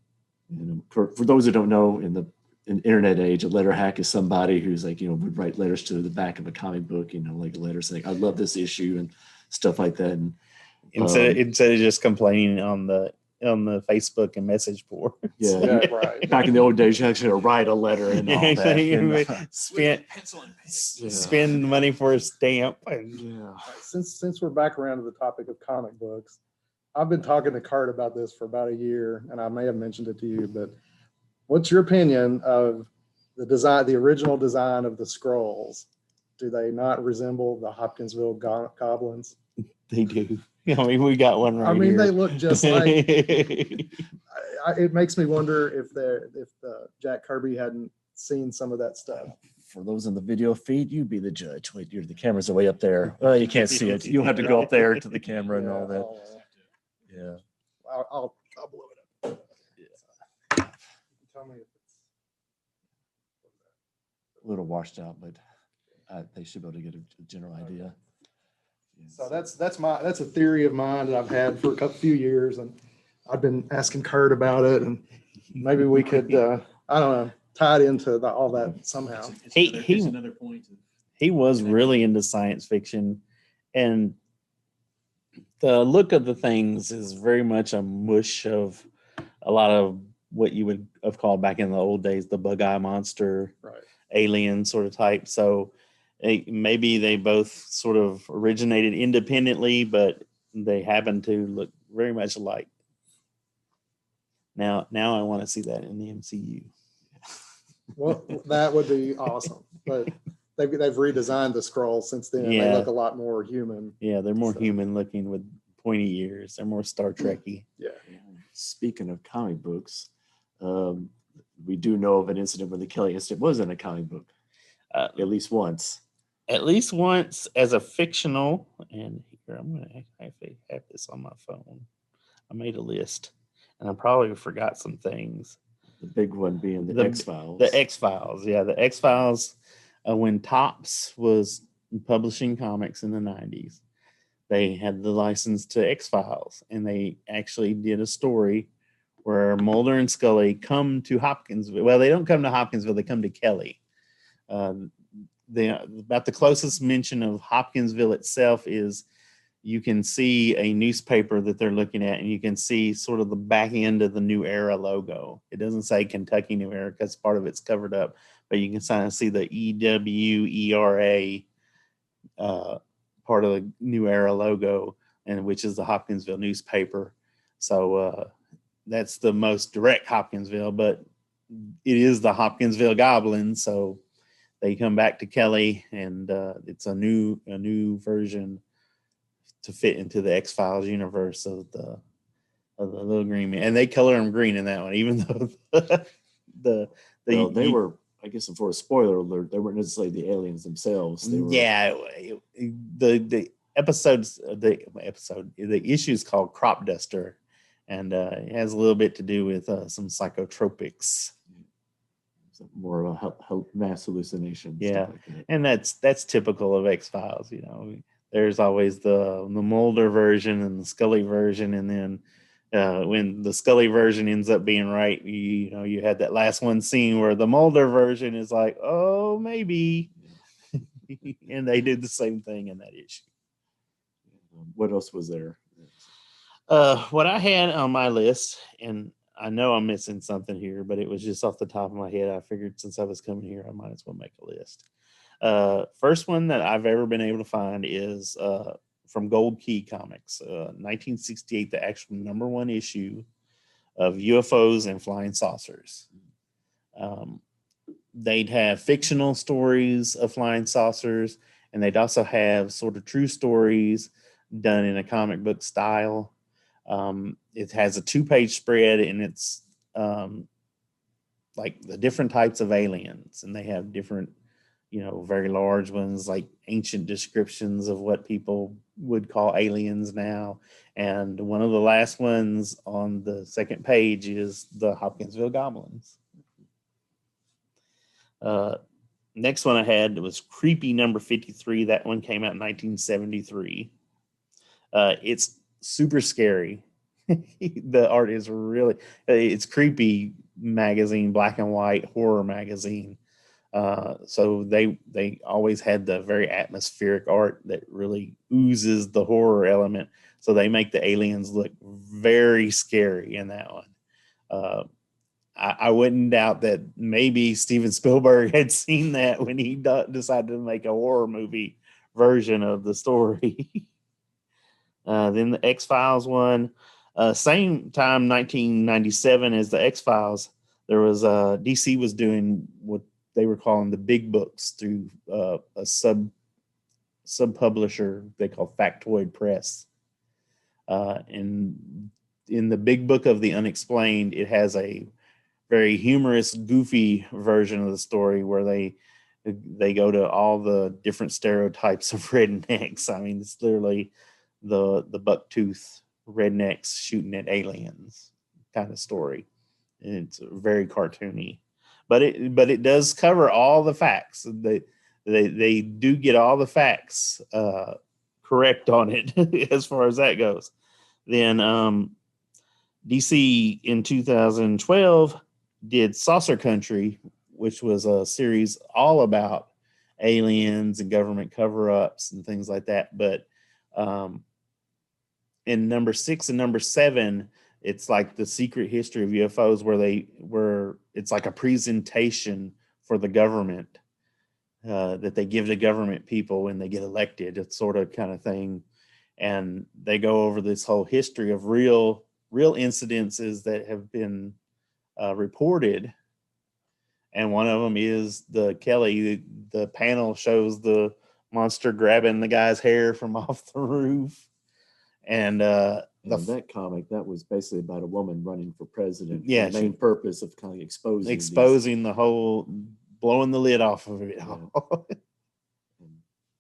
And for those who don't know, in the internet age, a letter hack is somebody who's like, would write letters to the back of a comic book, like a letter saying, I love this issue and stuff like that. And instead of just complaining on the Facebook and message board. Yeah, right. Back in the old days, you actually had to write a letter and all that. And, Pencil and paper. spend money for a stamp. Yeah. Since we're back around to the topic of comic books, I've been talking to Kurt about this for about a year, and I may have mentioned it to you, but what's your opinion of the original design of the scrolls? Do they not resemble the Hopkinsville goblins? They do. I mean, we got one right here. here. They look just like. It makes me wonder if Jack Kirby hadn't seen some of that stuff. For those in the video feed, you be the judge. Wait, the cameras are way up there. Well, you can't see it. You'll have to go up there to the camera and all that. Yeah. I'll blow it up. Yeah. Tell me if it's A little washed out, but they should be able to get a general idea. So that's a theory of mine that I've had for a few years, and I've been asking Kurt about it, and maybe we could I don't know, tie it into all that somehow. Here's another point. He was really into science fiction, and the look of the things is very much a mush of a lot of what you would have called back in the old days the bug eye monster, Right. alien sort of type. So maybe they both sort of originated independently, but they happen to look very much alike. Now I want to see that in the MCU. Well, that would be awesome. But they've redesigned the scrolls since then. Yeah. They look a lot more human. Yeah, they're more human looking with pointy ears. They're more Star Trek-y. Yeah. Speaking of comic books, we do know of an incident where the Kelly incident was in a comic book, at least once. At least once as a fictional, and here I'm going to have this on my phone. I made a list, and I probably forgot some things. The big one being the X-Files. The X-Files, yeah, the X-Files. When Topps was publishing comics in the 90s, they had the license to X-Files, and they actually did a story where Mulder and Scully come to Hopkinsville. Well, they don't come to Hopkinsville; they come to Kelly. About the closest mention of Hopkinsville itself is you can see a newspaper that they're looking at, and you can see sort of the back end of the New Era logo. It doesn't say Kentucky New Era because part of it's covered up, but you can kind of see the EWERA part of the New Era logo, and which is the Hopkinsville newspaper. So that's the most direct Hopkinsville, but it is the Hopkinsville Goblins. So they come back to Kelly, and it's a new version to fit into the X-Files universe of the little green man. And they color them green in that one, even though they were, I guess, for a spoiler alert, they weren't necessarily the aliens themselves. They were, the issue is called Crop Duster, and it has a little bit to do with some psychotropics. More of a mass hallucination. Yeah, like that. And that's typical of X-Files. There's always the Mulder version and the Scully version, and then when the Scully version ends up being right, you had that last one scene where the Mulder version is like, oh, maybe, and they did the same thing in that issue. What else was there? What I had on my list, and I know I'm missing something here, but it was just off the top of my head. I figured since I was coming here, I might as well make a list. First one that I've ever been able to find is from Gold Key Comics, 1968, the actual #1 issue of UFOs and Flying Saucers. They'd have fictional stories of flying saucers, and they'd also have sort of true stories done in a comic book style. It has a 2-page spread, and it's like the different types of aliens, and they have different, very large ones, like ancient descriptions of what people would call aliens now. And one of the last ones on the second page is the Hopkinsville Goblins. Next one I had was Creepy number 53. That one came out in 1973. It's super scary. The art is it's Creepy magazine, black and white horror magazine. So they always had the very atmospheric art that really oozes the horror element. So they make the aliens look very scary in that one. I wouldn't doubt that maybe Steven Spielberg had seen that when he decided to make a horror movie version of the story. Then the X-Files one, same time, 1997 as the X-Files, there was DC was doing what they were calling the big books through a sub publisher they call Factoid Press. And in the big book of the unexplained, it has a very humorous, goofy version of the story where they go to all the different stereotypes of rednecks. I mean, it's literally the bucktooth rednecks shooting at aliens kind of story. And it's very cartoony, but it does cover all the facts. They do get all the facts correct on it as far as that goes. Then DC in 2012 did Saucer Country, which was a series all about aliens and government cover-ups and things like that. But in number 6 and number 7, it's like the secret history of UFOs, where it's like a presentation for the government that they give to government people when they get elected. It's sort of kind of thing. And they go over this whole history of real incidences that have been reported. And one of them is the Kelly, the panel shows the monster grabbing the guy's hair from off the roof. And that comic, that was basically about a woman running for president. Yeah, the main purpose of kind of exposing the whole, blowing the lid off of it. Yeah. And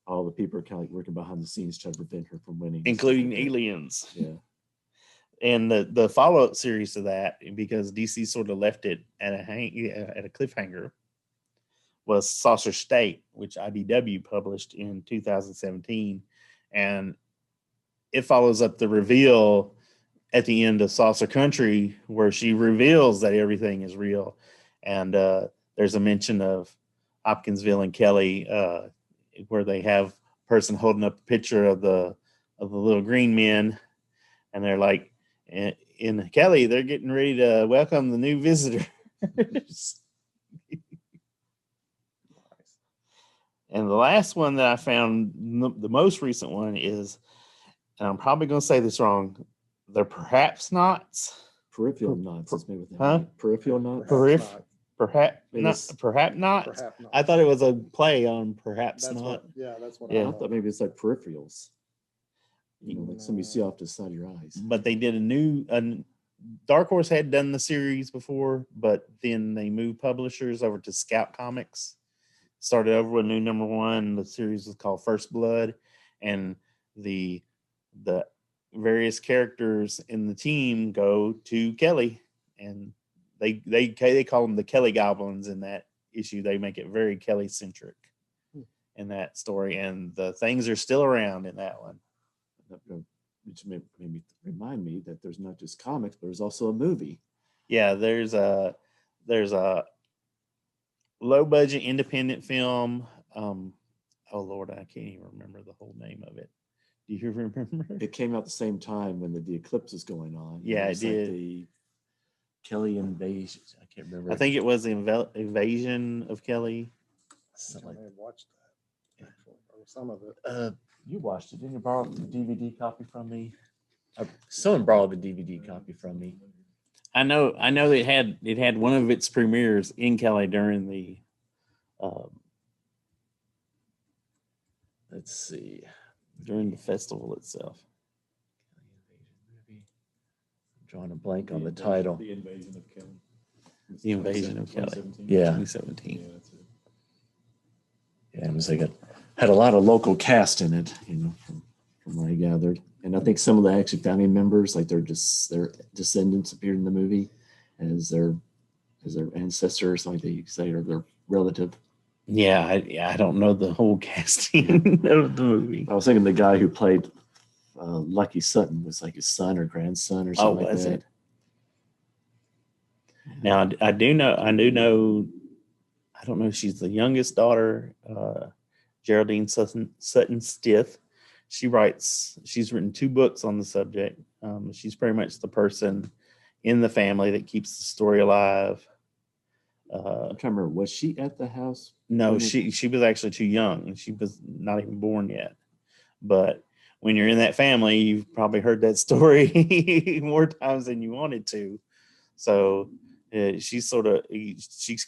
all the people are kind of like working behind the scenes trying to prevent her from winning, including aliens. Yeah. And the follow-up series to that, because DC sort of left it at a cliffhanger, was Saucer State, which IDW published in 2017. And it follows up the reveal at the end of Saucer Country, where she reveals that everything is real. And there's a mention of Hopkinsville and Kelly, where they have a person holding up a picture of the little green men, and they're like, in Kelly, they're getting ready to welcome the new visitors. And the last one that I found, the most recent one, is, and I'm probably going to say this wrong, they're perhaps nots. Peripheral knots is made with that. Huh? Peripheral knots. Perhaps It not. is- Perhaps not. Perhaps not. I thought it was a play on perhaps That's not. what, that's what Yeah. I thought maybe it's like peripherals. Like some you see No. off the side of your eyes. But they did a Dark Horse had done the series before, but then they moved publishers over to Scout Comics. Started over with new number one. The series was called First Blood, and the various characters in the team go to Kelly, and they call them the Kelly Goblins in that issue. They make it very Kelly centric in that story, and the things are still around in that one. Which made me remind me that there's not just comics, but there's also a movie. Yeah, there's a low budget independent film. Oh Lord, I can't even remember the whole name of it. Do you remember? It came out the same time when the eclipse was going on. Yeah, it was like did. the Kelly invasion. I can't remember. I think it was the Invasion of Kelly. I may have watched that, or some of it. You watched it. Didn't you borrow the DVD copy from me? Someone borrowed the DVD copy from me. I know that it had one of its premieres in Kelly during the Let's see. during the festival itself. I'm drawing a blank on the title. The Invasion of Kelly. The Invasion of Kelly. 2017. Yeah. 2017. Yeah, that's it. Yeah, it was like Had a lot of local cast in it, from what I gathered. And I think some of the actually family members, like their descendants appeared in the movie as their ancestors, like they say, or their relative. Yeah, I don't know the whole casting of the movie. I was thinking the guy who played Lucky Sutton was like his son or grandson or something like was that. it? Now I do know. I don't know if she's the youngest daughter, Geraldine Sutton Stith. She's written 2 books on the subject. She's pretty much the person in the family that keeps the story alive. I'm trying to remember, was she at the house? No, she was actually too young. She was not even born yet. But when you're in that family, you've probably heard that story more times than you wanted to. So she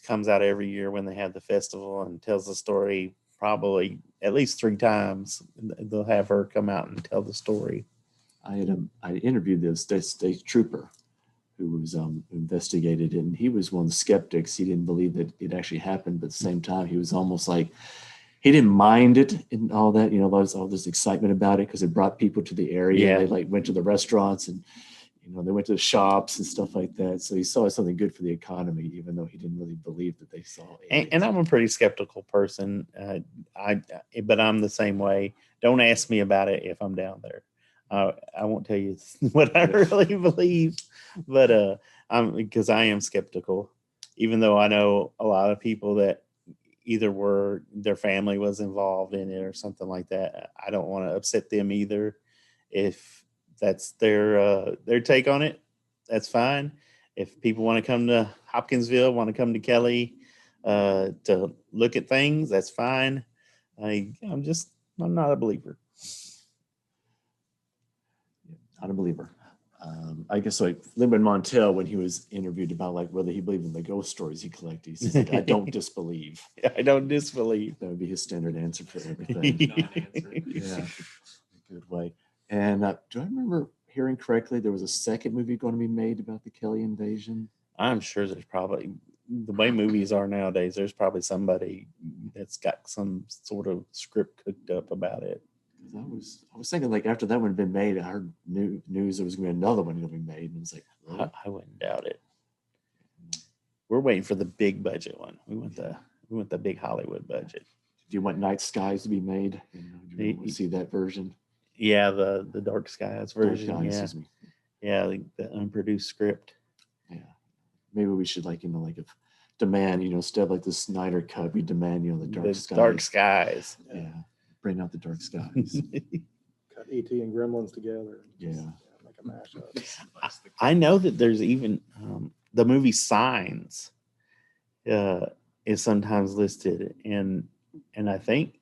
comes out every year when they have the festival and tells the story probably at least 3 times. They'll have her come out and tell the story. I interviewed the state trooper who was investigated, and he was one of the skeptics. He didn't believe that it actually happened, but at the same time, he was almost like he didn't mind it and all that. There was all this excitement about it because it brought people to the area. Yeah. They like went to the restaurants and they went to the shops and stuff like that. So he saw something good for the economy, even though he didn't really believe that they saw it. And I'm a pretty skeptical person. But I'm the same way. Don't ask me about it if I'm down there. I won't tell you what I really believe, but because I am skeptical, even though I know a lot of people that either their family was involved in it or something like that. I don't want to upset them either. If that's their take on it, that's fine. If people want to come to Hopkinsville, want to come to Kelly to look at things, that's fine. I'm not a believer. Not a believer. I guess like Lin Montel, when he was interviewed about like whether he believed in the ghost stories he collected, he says, like, I don't disbelieve. I don't disbelieve. That would be his standard answer for everything. Non-answer. Yeah, in a good way. And do I remember hearing correctly, there was a second movie going to be made about the Kelly invasion? I'm sure there's probably, the way movies are nowadays, there's probably somebody that's got some sort of script cooked up about it. I was thinking like after that one had been made, I heard news there was going to be another one going to be made, and it was like, really? I wouldn't doubt it. We're waiting for the big budget one. We want the big Hollywood budget. Do you want Night Skies to be made? Do you want to see that version? Yeah, the Dark Skies version. Dark Skies, yeah, excuse me. yeah, the unproduced script. Yeah, maybe we should like if demand instead of like the Snyder cut, we demand the Dark Skies. Dark Skies. Yeah, bring out the Dark Skies. Cut ET and Gremlins together. Yeah. Make a mashup. I know that there's even the movie Signs is sometimes listed, and I think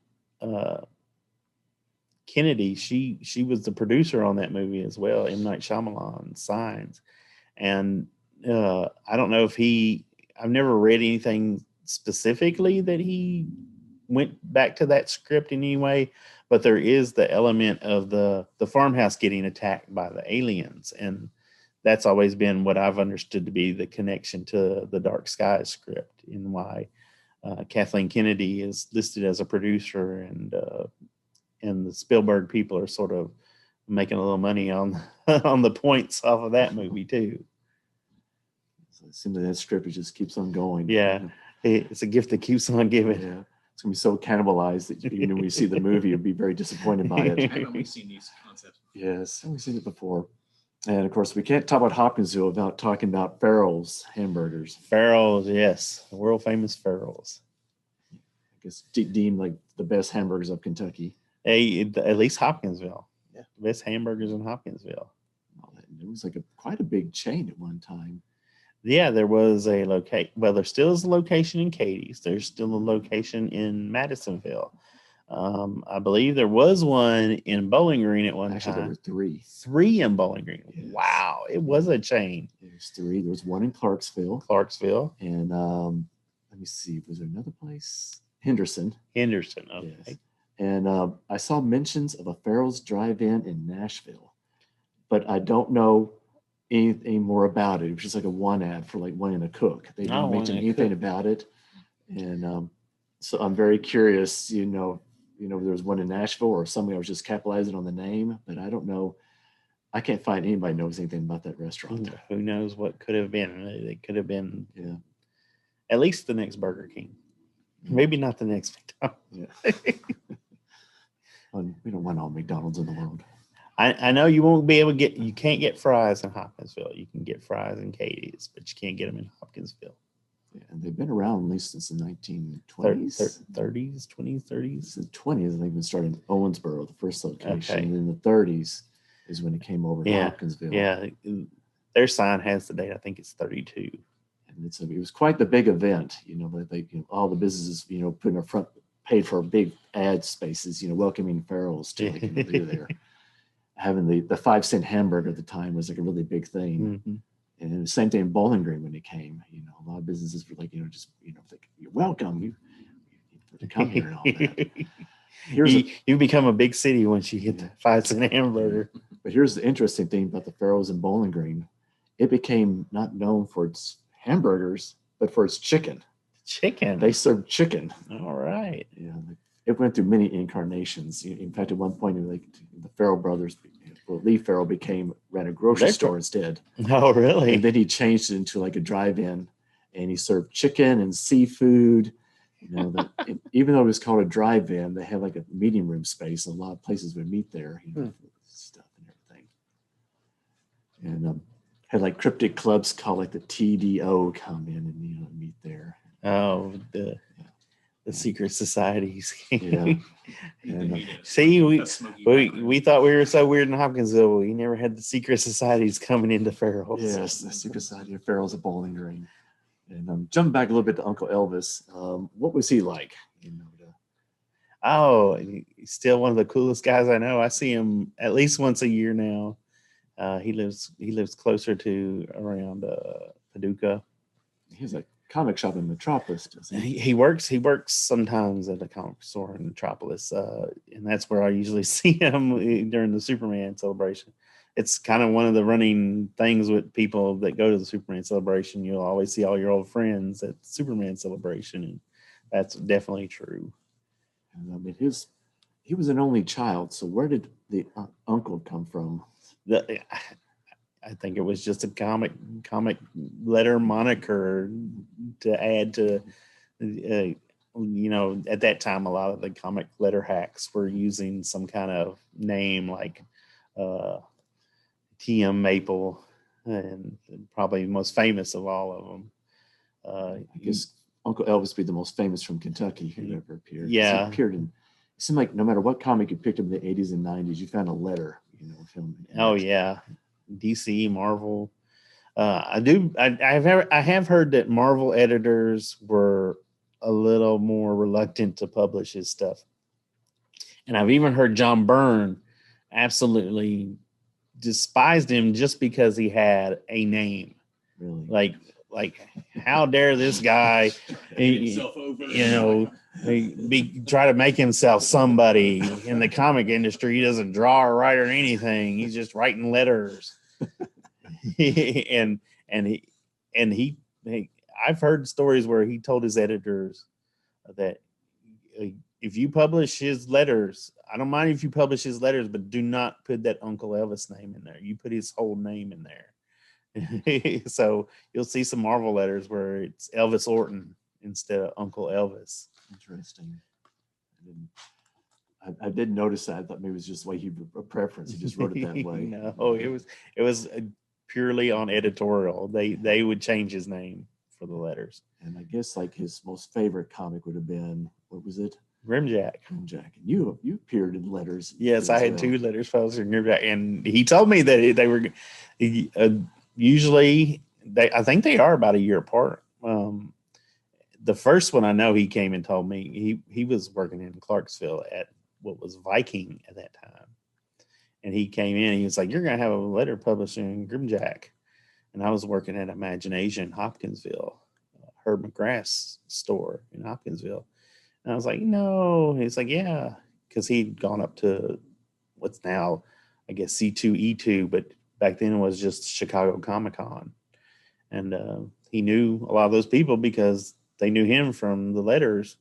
Kennedy, she was the producer on that movie as well, M. Night Shyamalan, Signs. And I don't know if I've never read anything specifically that he went back to that script in any way, but there is the element of the farmhouse getting attacked by the aliens. And that's always been what I've understood to be the connection to the Dark Skies script, and why Kathleen Kennedy is listed as a producer, and the Spielberg people are sort of making a little money on on the points off of that movie too. So it seems like that script just keeps on going. Yeah, it's a gift that keeps on giving. Yeah, it's gonna be so cannibalized that even when we see the movie, you'll be very disappointed by it. Haven't we seen these concepts? Yes, we've seen it before. And of course, we can't talk about Hopkinsville without talking about Farrell's hamburgers. Farrell's, yes, the world famous Farrell's. I guess deemed like the best hamburgers of Kentucky. At least Hopkinsville. Yeah. The best hamburgers in Hopkinsville. It was like quite a big chain at one time. Yeah, there was a location. Well, there still is a location in Cadiz. There's still a location in Madisonville. I believe there was one in Bowling Green at one Actually, time. there were three. Three in Bowling Green. Yes. Wow, it was a chain. There's three. There was one in Clarksville. And Let me see. Was there another place? Henderson. Henderson. Okay. Yes. And I saw mentions of a Farrell's Drive-In in Nashville, but I don't know anything more about it. It was just like a one ad for like wanting to cook. They didn't mention anything about it. And so I'm very curious, if there was one in Nashville or somebody was just capitalizing on the name, but I don't know. I can't find anybody knows anything about that restaurant. Who knows what could have been? It could have been Yeah. at least the next Burger King. Maybe not the next McDonald's. Yeah. We don't want all McDonald's in the world. I know you won't be able to you can't get fries in Hopkinsville. You can get fries in Cadiz, but you can't get them in Hopkinsville. Yeah, and they've been around at least since the 1920s. 30s, 20s, 30s. The 20s, they've been started in Owensboro, the first location. Okay. And in the 30s is when it came over to Hopkinsville. Yeah, their sign has the date. I think it's 32. And it was quite the big event. All the businesses, putting up front, paid for big ad spaces, welcoming Farrell's to be there. Having the 5-cent hamburger at the time was like a really big thing. Mm-hmm. And it was the same thing in Bowling Green when it came. A lot of businesses were like, you're welcome. You to come here and all that. You become a big city once you get the 5-cent hamburger. But here's the interesting thing about the Farrell's in Bowling Green. It became not known for its hamburgers, but for its chicken. Chicken. They served chicken. All right. Yeah, it went through many incarnations. In fact, at one point, the Farrell brothers, Lee Farrell ran a grocery store instead. Oh, really? And then he changed it into like a drive-in, and he served chicken and seafood. Even though it was called a drive-in, they had like a meeting room space. A lot of places would meet there, stuff and everything. And had like cryptic clubs called like the TDO come in and meet there. Oh, the secret societies. Yeah. See, we thought we were so weird in Hopkinsville. We never had the secret societies coming into Farrell's. Yes, the secret society of Farrell's at Bowling Green. And jumping back a little bit to Uncle Elvis, what was he like? Oh, he's still one of the coolest guys I know. I see him at least once a year now. He lives closer to around Paducah. He's a comic shop in Metropolis, doesn't he? He works sometimes at a comic store in Metropolis, and that's where I usually see him during the Superman celebration. It's kind of one of the running things with people that go to the Superman celebration. You'll always see all your old friends at the Superman celebration, and that's definitely true. And his he was an only child. So where did the uncle come from? I think it was just a comic letter moniker to add to, at that time, a lot of the comic letter hacks were using some kind of name like T.M. Maple, and probably the most famous of all of them. I guess Uncle Elvis be the most famous from Kentucky who ever appeared. Yeah. He appeared in, it seemed like no matter what comic you picked up in the 80s and 90s, you found a letter, of him. Oh yeah, DC, Marvel. I have heard that Marvel editors were a little more reluctant to publish his stuff, and I've even heard John Byrne absolutely despised him just because he had a name. Really? Like how dare this guy, try to make himself somebody in the comic industry. He doesn't draw or write or anything. He's just writing letters. and I've heard stories where he told his editors that if you publish his letters, I don't mind if you publish his letters, but do not put that Uncle Elvis name in there. You put his whole name in there. So you'll see some Marvel letters where it's Elvis Orton instead of Uncle Elvis. Interesting. I did notice that. I thought maybe it was just the way a preference. He just wrote it that way. No, it was purely on editorial. They would change his name for the letters. And I guess like his most favorite comic would have been, what was it? Grimjack. Grimjack. And you appeared in letters. Yes, I had 2 letters published in Grimjack, and he told me that they were usually I think they are about a year apart. The first one I know he came and told me he was working in Clarksville at what was Viking at that time, and he came in and he was like, "You're gonna have a letter published in Grimjack," and I was working at Imagination Hopkinsville, Herb McGrath's store in Hopkinsville, and I was like, "No," he's like, "Yeah," because he'd gone up to what's now, I guess, C2E2, but back then it was just Chicago Comic-Con. And he knew a lot of those people because they knew him from the letters.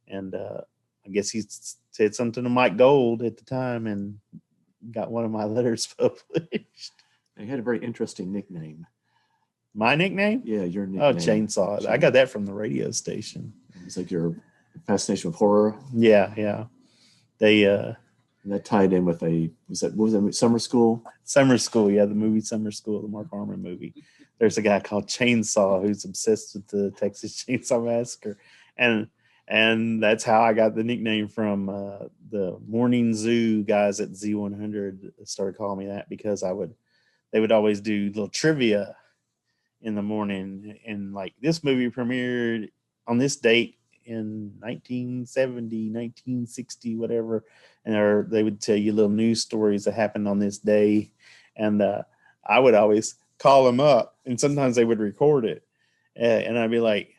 And I guess he said something to Mike Gold at the time and got one of my letters published. He had a very interesting nickname. My nickname? Yeah, your nickname. Oh, Chainsaw. I got that from the radio station. It's like your fascination with horror. Yeah. They and that tied in with what was that, Summer School? Summer School, yeah, the movie Summer School, the Mark Harmon movie. There's a guy called Chainsaw who's obsessed with the Texas Chainsaw Massacre. And that's how I got the nickname from the Morning Zoo guys at Z100 started calling me that because they would always do little trivia in the morning. And like this movie premiered on this date in 1970, 1960, whatever. And they would tell you little news stories that happened on this day. And I would always call them up, and sometimes they would record it. And I'd be like,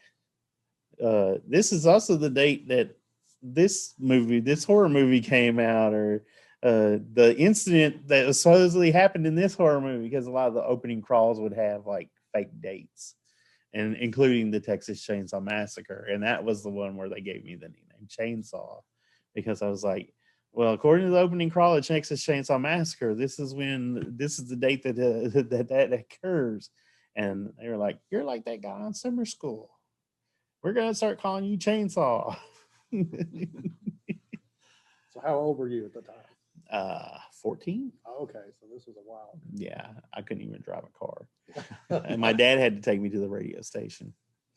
this is also the date that this horror movie came out, or the incident that supposedly happened in this horror movie, because a lot of the opening crawls would have like fake dates, and including the Texas Chainsaw Massacre. And that was the one where they gave me the nickname Chainsaw, because I was like, well, according to the opening crawl of Texas Chainsaw Massacre, this is the date that occurs. And they were like, you're like that guy on Summer School. We're going to start calling you Chainsaw. So how old were you at the time? 14. Oh, okay, so this was a while. Yeah, I couldn't even drive a car. And my dad had to take me to the radio station.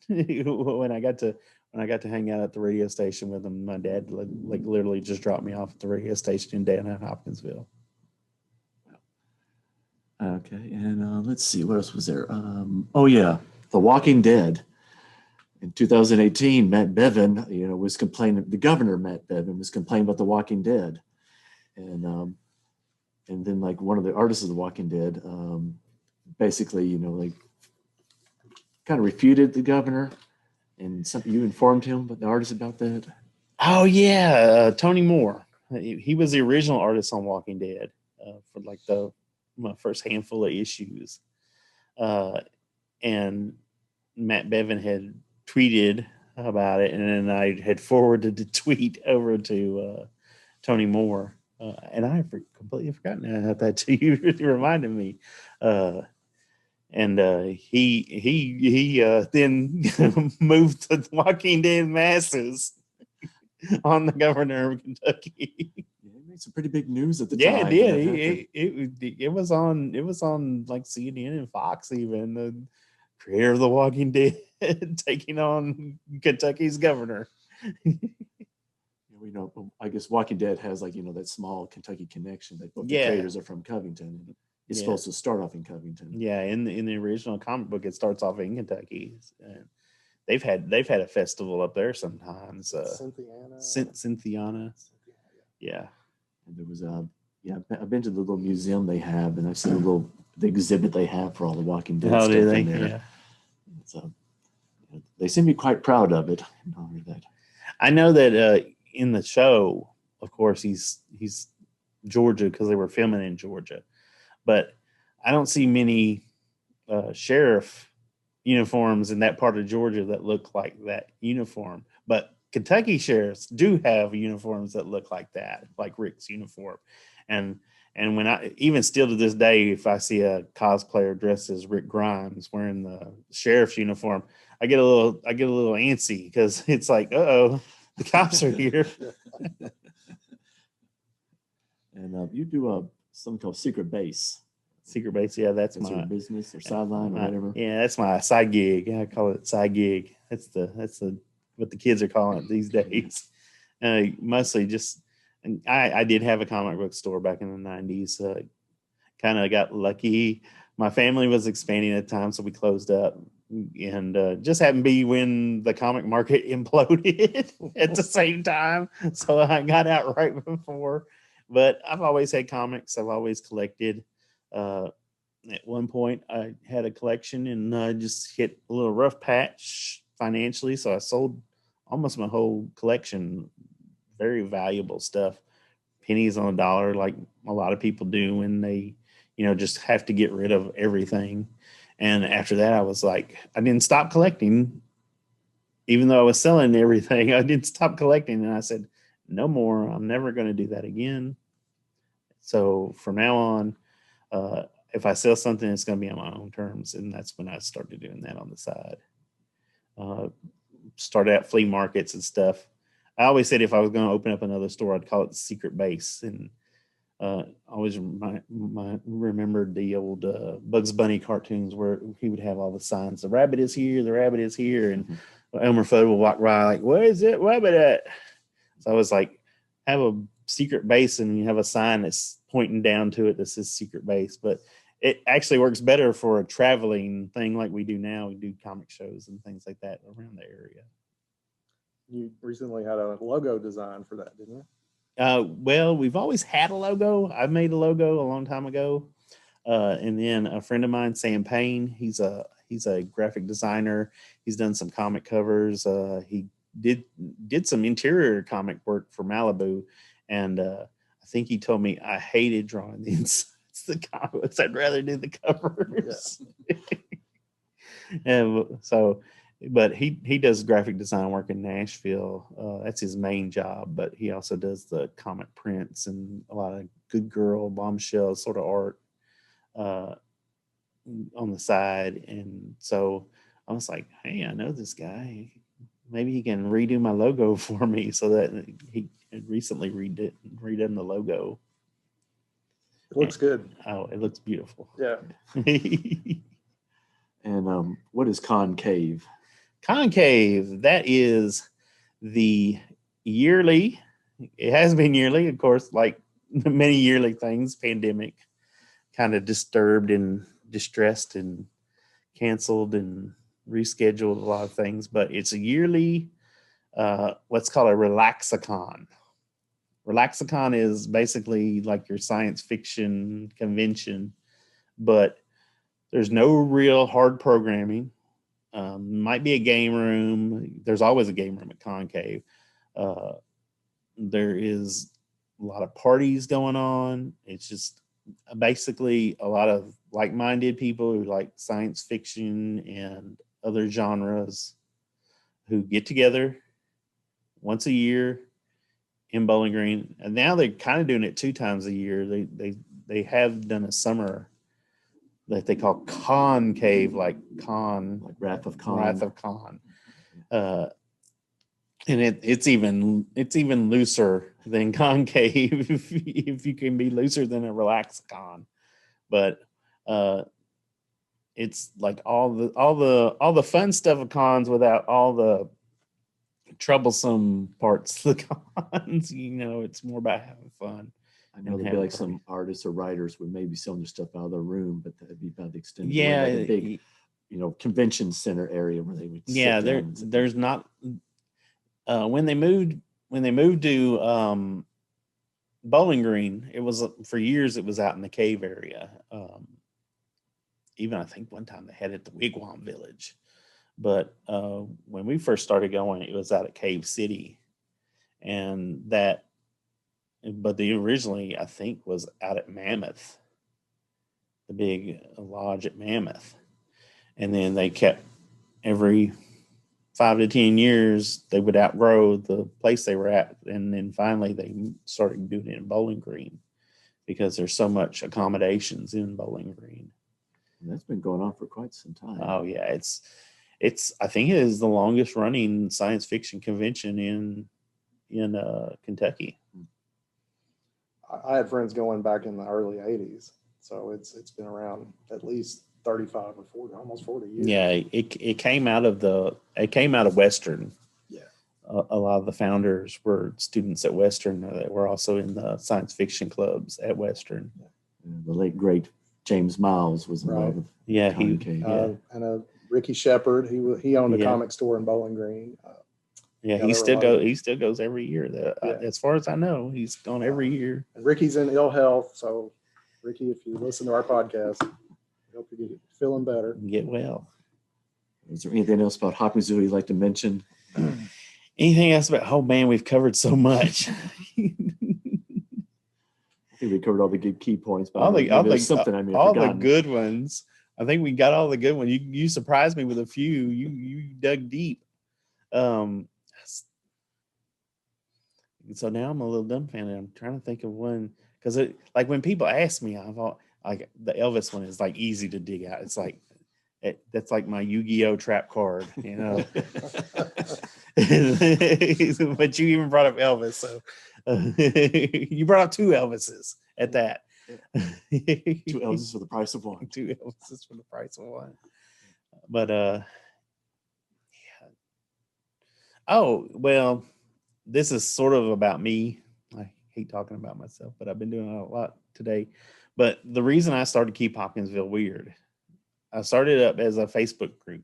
When I got to hang out at the radio station with him, my dad like literally just dropped me off at the radio station in downtown Hopkinsville. Okay, and let's see, what else was there? The Walking Dead. In 2018, Matt Bevin, was complaining. The governor, Matt Bevin, was complaining about The Walking Dead, and then like one of the artists of The Walking Dead, basically, like kind of refuted the governor, and something you informed him, but the artist about that. Oh yeah, Tony Moore. He was the original artist on Walking Dead for like my first handful of issues, and Matt Bevin had tweeted about it, and then I had forwarded the tweet over to Tony Moore. And I completely forgotten about that too. You really reminded me. He then moved to Walking Dead masses on the governor of Kentucky. Yeah, it made some pretty big news at the Yeah, time. it when that did. happened. It was on like CNN and Fox even. The creator of the Walking Dead taking on Kentucky's governor. We know, I guess Walking Dead has like, that small Kentucky connection that both the Yeah. creators are from Covington. And it's Yeah. supposed to start off in Covington. Yeah, in the original comic book, it starts off in Kentucky. And they've had a festival up there sometimes. Cynthiana. Yeah. And there was I've been to the little museum they have, and I've seen the exhibit they have for all the Walking Dead stuff in there. Yeah. So they seem to be quite proud of it. That. I know that in the show, of course, he's Georgia because they were filming in Georgia, but I don't see many sheriff uniforms in that part of Georgia that look like that uniform. But Kentucky sheriffs do have uniforms that look like that, like Rick's uniform. And when I even still to this day, if I see a cosplayer dressed as Rick Grimes wearing the sheriff's uniform, I get a little antsy because it's like, uh-oh, the cops are here. And you do something called Secret Base. Secret Base, yeah, that's That's my your business or sideline or whatever. Yeah, that's my side gig. I call it side gig. That's the what the kids are calling it these days. Mostly just, and I did have a comic book store back in the 90s. Kind of got lucky. My family was expanding at the time, so we closed up. And just happened to be when the comic market imploded at the same time. So I got out right before. But I've always had comics. I've always collected. At one point, I had a collection and I just hit a little rough patch financially. So I sold almost my whole collection. Very valuable stuff. Pennies on a dollar, like a lot of people do when they, just have to get rid of everything. And after that, I was like, I didn't stop collecting. Even though I was selling everything, I didn't stop collecting. And I said, no more. I'm never going to do that again. So from now on, if I sell something, it's going to be on my own terms. And that's when I started doing that on the side. Started at flea markets and stuff. I always said if I was going to open up another store, I'd call it Secret Base. And I always remembered the old Bugs Bunny cartoons where he would have all the signs. The rabbit is here. The rabbit is here. And Elmer Fudd will walk by like, where is it rabbit at? So I was like, have a secret base and you have a sign that's pointing down to it that says Secret Base. But it actually works better for a traveling thing like we do now. We do comic shows and things like that around the area. You recently had a logo design for that, didn't you? Well, we've always had a logo. I made a logo a long time ago. And then a friend of mine, Sam Payne, he's a graphic designer. He's done some comic covers. He did some interior comic work for Malibu. And I think he told me I hated drawing the insides of the comics. I'd rather do the covers. Yeah. And so, but he does graphic design work in Nashville. That's his main job, but he also does the comic prints and a lot of good girl, bombshell sort of art on the side. And so I was like, hey, I know this guy. Maybe he can redo my logo for me. So that he had recently redone the logo. It looks good. Oh, it looks beautiful. Yeah. And what is Concave? Concave, that is the yearly, it has been yearly, of course, like many yearly things, pandemic kind of disturbed and distressed and canceled and rescheduled a lot of things, but it's a yearly, let's call it Relaxicon. Relaxicon is basically like your science fiction convention, but there's no real hard programming. Might be a game room. There's always a game room at Concave. There is a lot of parties going on. It's just basically a lot of like-minded people who like science fiction and other genres who get together once a year in Bowling Green, and now they're kind of doing it 2 times a year. They have done a summer that they call concave, like Wrath of Khan. Wrath of Khan. And it's even looser than concave if you can be looser than a relaxed con. But it's like all the fun stuff of cons without all the troublesome parts of the cons. It's more about having fun. I know there'd be like some artists or writers would maybe selling their stuff out of their room, but that'd be about the extent of Yeah, like a big, convention center area where they would. Yeah, there's not. When they moved to Bowling Green, it was for years. It was out in the cave area. Even I think one time they had it at the Wigwam Village, but when we first started going, it was out at Cave City, but the originally I think was out at Mammoth, the big lodge at Mammoth, and then they kept every 5 to 10 years they would outgrow the place they were at, and then finally they started doing it in Bowling Green because there's so much accommodations in Bowling Green. And that's been going on for quite some time. Oh yeah, it's I think it is the longest running science fiction convention in Kentucky. I had friends going back in the early 80s. So it's been around at least 35 or 40, almost 40 years. Yeah, it came out of Western. Yeah. A lot of the founders were students at Western that were also in the science fiction clubs at Western. The late great James Miles was involved. With Yeah, and Ricky Shepard, he owned a comic store in Bowling Green. He still goes every year. As far as I know, he's gone every year. And Ricky's in ill health, so Ricky, if you listen to our podcast, I hope you get feeling better. Get well. Is there anything else about Hopkinsville you'd like to mention? Anything else about? Oh man, we've covered so much. I think we covered all the good key points. But all the good ones. I think we got all the good ones. You surprised me with a few. You dug deep. So now I'm a little dumbfounded. I'm trying to think of one because like when people ask me, I've all like the Elvis one is like easy to dig out. It's like that's like my Yu-Gi-Oh trap card, But you even brought up Elvis, so you brought up 2 Elvises at that. 2 Elvises for the price of 1. 2 Elvises for the price of 1. But yeah. Oh well, this is sort of about me. I hate talking about myself, but I've been doing it a lot today. But the reason I started Keep Hopkinsville Weird, I started up as a Facebook group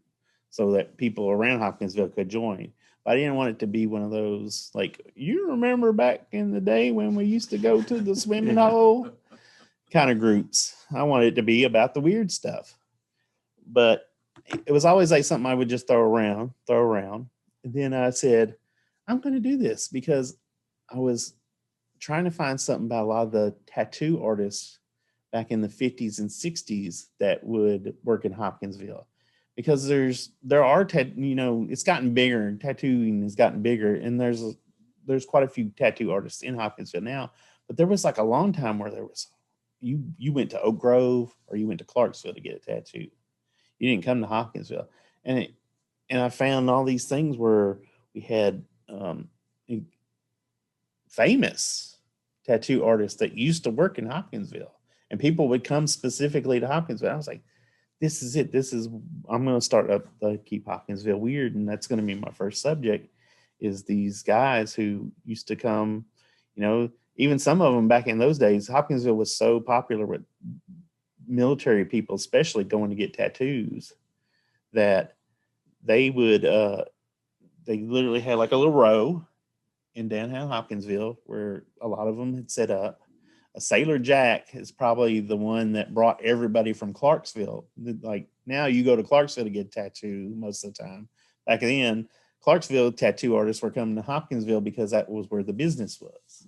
so that people around Hopkinsville could join. But I didn't want it to be one of those, like, you remember back in the day when we used to go to the swimming hole kind of groups. I wanted it to be about the weird stuff. But it was always like something I would just throw around. And then I said, I'm going to do this because I was trying to find something about a lot of the tattoo artists back in the 50s and 60s that would work in Hopkinsville, because there are it's gotten bigger. Tattooing has gotten bigger, and there's quite a few tattoo artists in Hopkinsville now. But there was like a long time where there was you went to Oak Grove or you went to Clarksville to get a tattoo. You didn't come to Hopkinsville, and I found all these things where we had famous tattoo artists that used to work in Hopkinsville, and people would come specifically to Hopkinsville. I was like, this is it. I'm going to start up the Keep Hopkinsville Weird. And that's going to be my first subject, is these guys who used to come, even some of them back in those days. Hopkinsville was so popular with military people, especially going to get tattoos, that they would, they literally had like a little row in downtown Hopkinsville where a lot of them had set up. A Sailor Jack is probably the one that brought everybody from Clarksville. Like now you go to Clarksville to get a tattoo most of the time. Back then, Clarksville tattoo artists were coming to Hopkinsville because that was where the business was.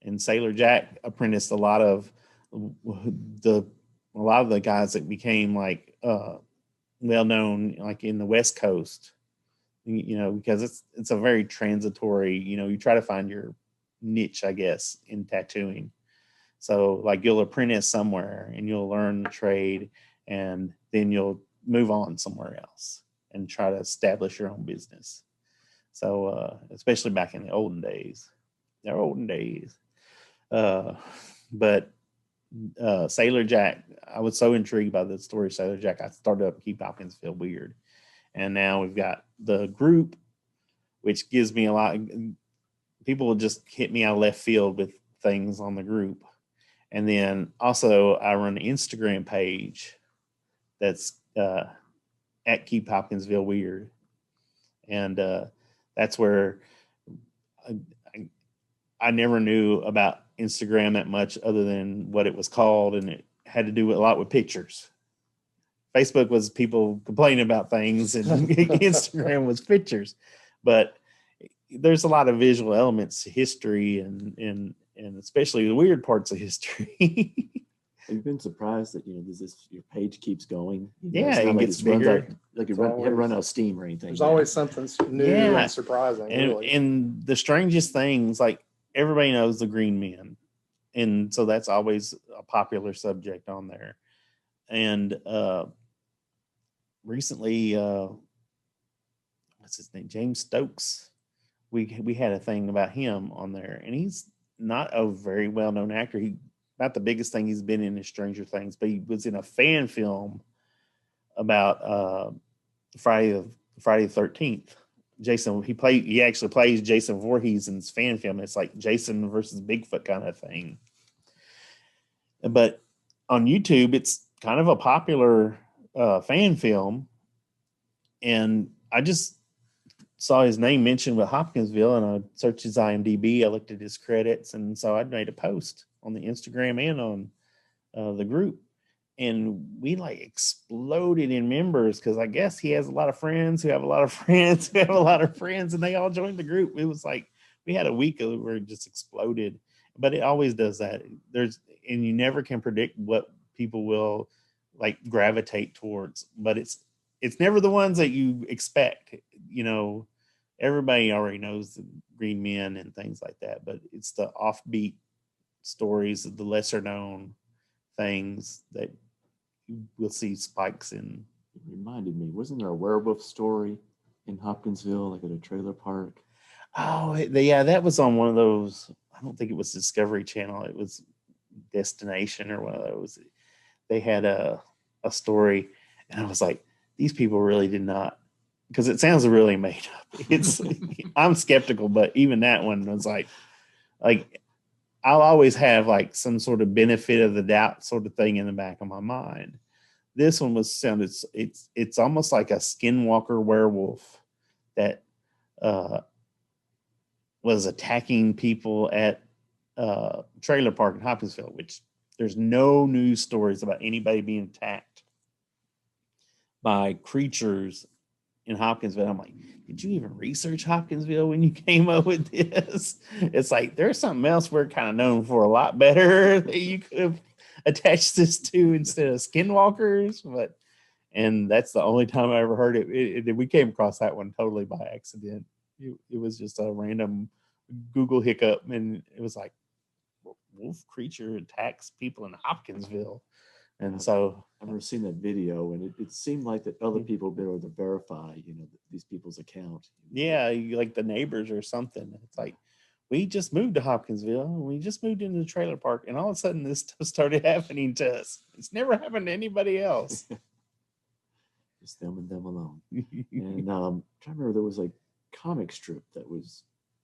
And Sailor Jack apprenticed a lot of the guys that became like well known, like in the West Coast, because it's a very transitory, you try to find your niche, I guess, in tattooing. So like you'll apprentice somewhere and you'll learn the trade, and then you'll move on somewhere else and try to establish your own business. So especially back in the olden days. But Sailor Jack, I was so intrigued by the story of Sailor Jack, I started up Keep Hopkinsville Weird. And now we've got the group, which gives me a lot. People will just hit me out of left field with things on the group. And then also I run an Instagram page that's at Keep Hopkinsville Weird. And that's where I never knew about Instagram that much other than what it was called. And it had to do a lot with pictures. Facebook was people complaining about things, and Instagram was pictures. But there's a lot of visual elements to history and especially the weird parts of history. Have you been surprised that your page keeps going? Yeah, it's not it like gets it runs bigger. out, like you haven't run out of steam or anything. There's always something new Yeah. and surprising. really. And the strangest things, like everybody knows the Green Men, and so that's always a popular subject on there. And recently, what's his name, James Stokes, we had a thing about him on there, and he's not a very well-known actor. He not the biggest thing he's been in is Stranger Things, but he was in a fan film about Friday the 13th. Jason, he actually plays Jason Voorhees in his fan film. It's like Jason versus Bigfoot kind of thing. But on YouTube, it's kind of a popular fan film. And I just saw his name mentioned with Hopkinsville, and I searched his IMDb. I looked at his credits, and so I made a post on the Instagram and on the group. And we like exploded in members because I guess he has a lot of friends who have a lot of friends who have a lot of friends, and they all joined the group. It was like we had a week where it just exploded. But it always does that. And you never can predict what people will like gravitate towards, but it's never the ones that you expect. Everybody already knows the Green Men and things like that, but it's the offbeat stories of the lesser known things that you will see spikes in. It reminded me, wasn't there a werewolf story in Hopkinsville, like at a trailer park? Oh, yeah, that was on one of those. I don't think it was Discovery Channel. It was Destination or one of those. They had a story, and I was like, these people really did not, because it sounds really made up. I'm skeptical, but even that one was like I'll always have like some sort of benefit of the doubt sort of thing in the back of my mind. This one it's almost like a skinwalker werewolf that was attacking people at trailer park in Hopkinsville, which there's no news stories about anybody being attacked by creatures in Hopkinsville. I'm like, did you even research Hopkinsville when you came up with this? It's like there's something else we're kind of known for a lot better that you could have attached this to instead of skinwalkers. And that's the only time I ever heard it. We came across that one totally by accident. It was just a random Google hiccup, and it was like wolf creature attacks people in Hopkinsville. And so I've never seen that video, and it seemed like that other people have been able to verify, these people's account. yeah, like the neighbors or something. It's like, we just moved to Hopkinsville. We just moved into the trailer park, and all of a sudden this stuff started happening to us. It's never happened to anybody else. Just them and them alone. And I'm trying to remember, there was a comic strip that was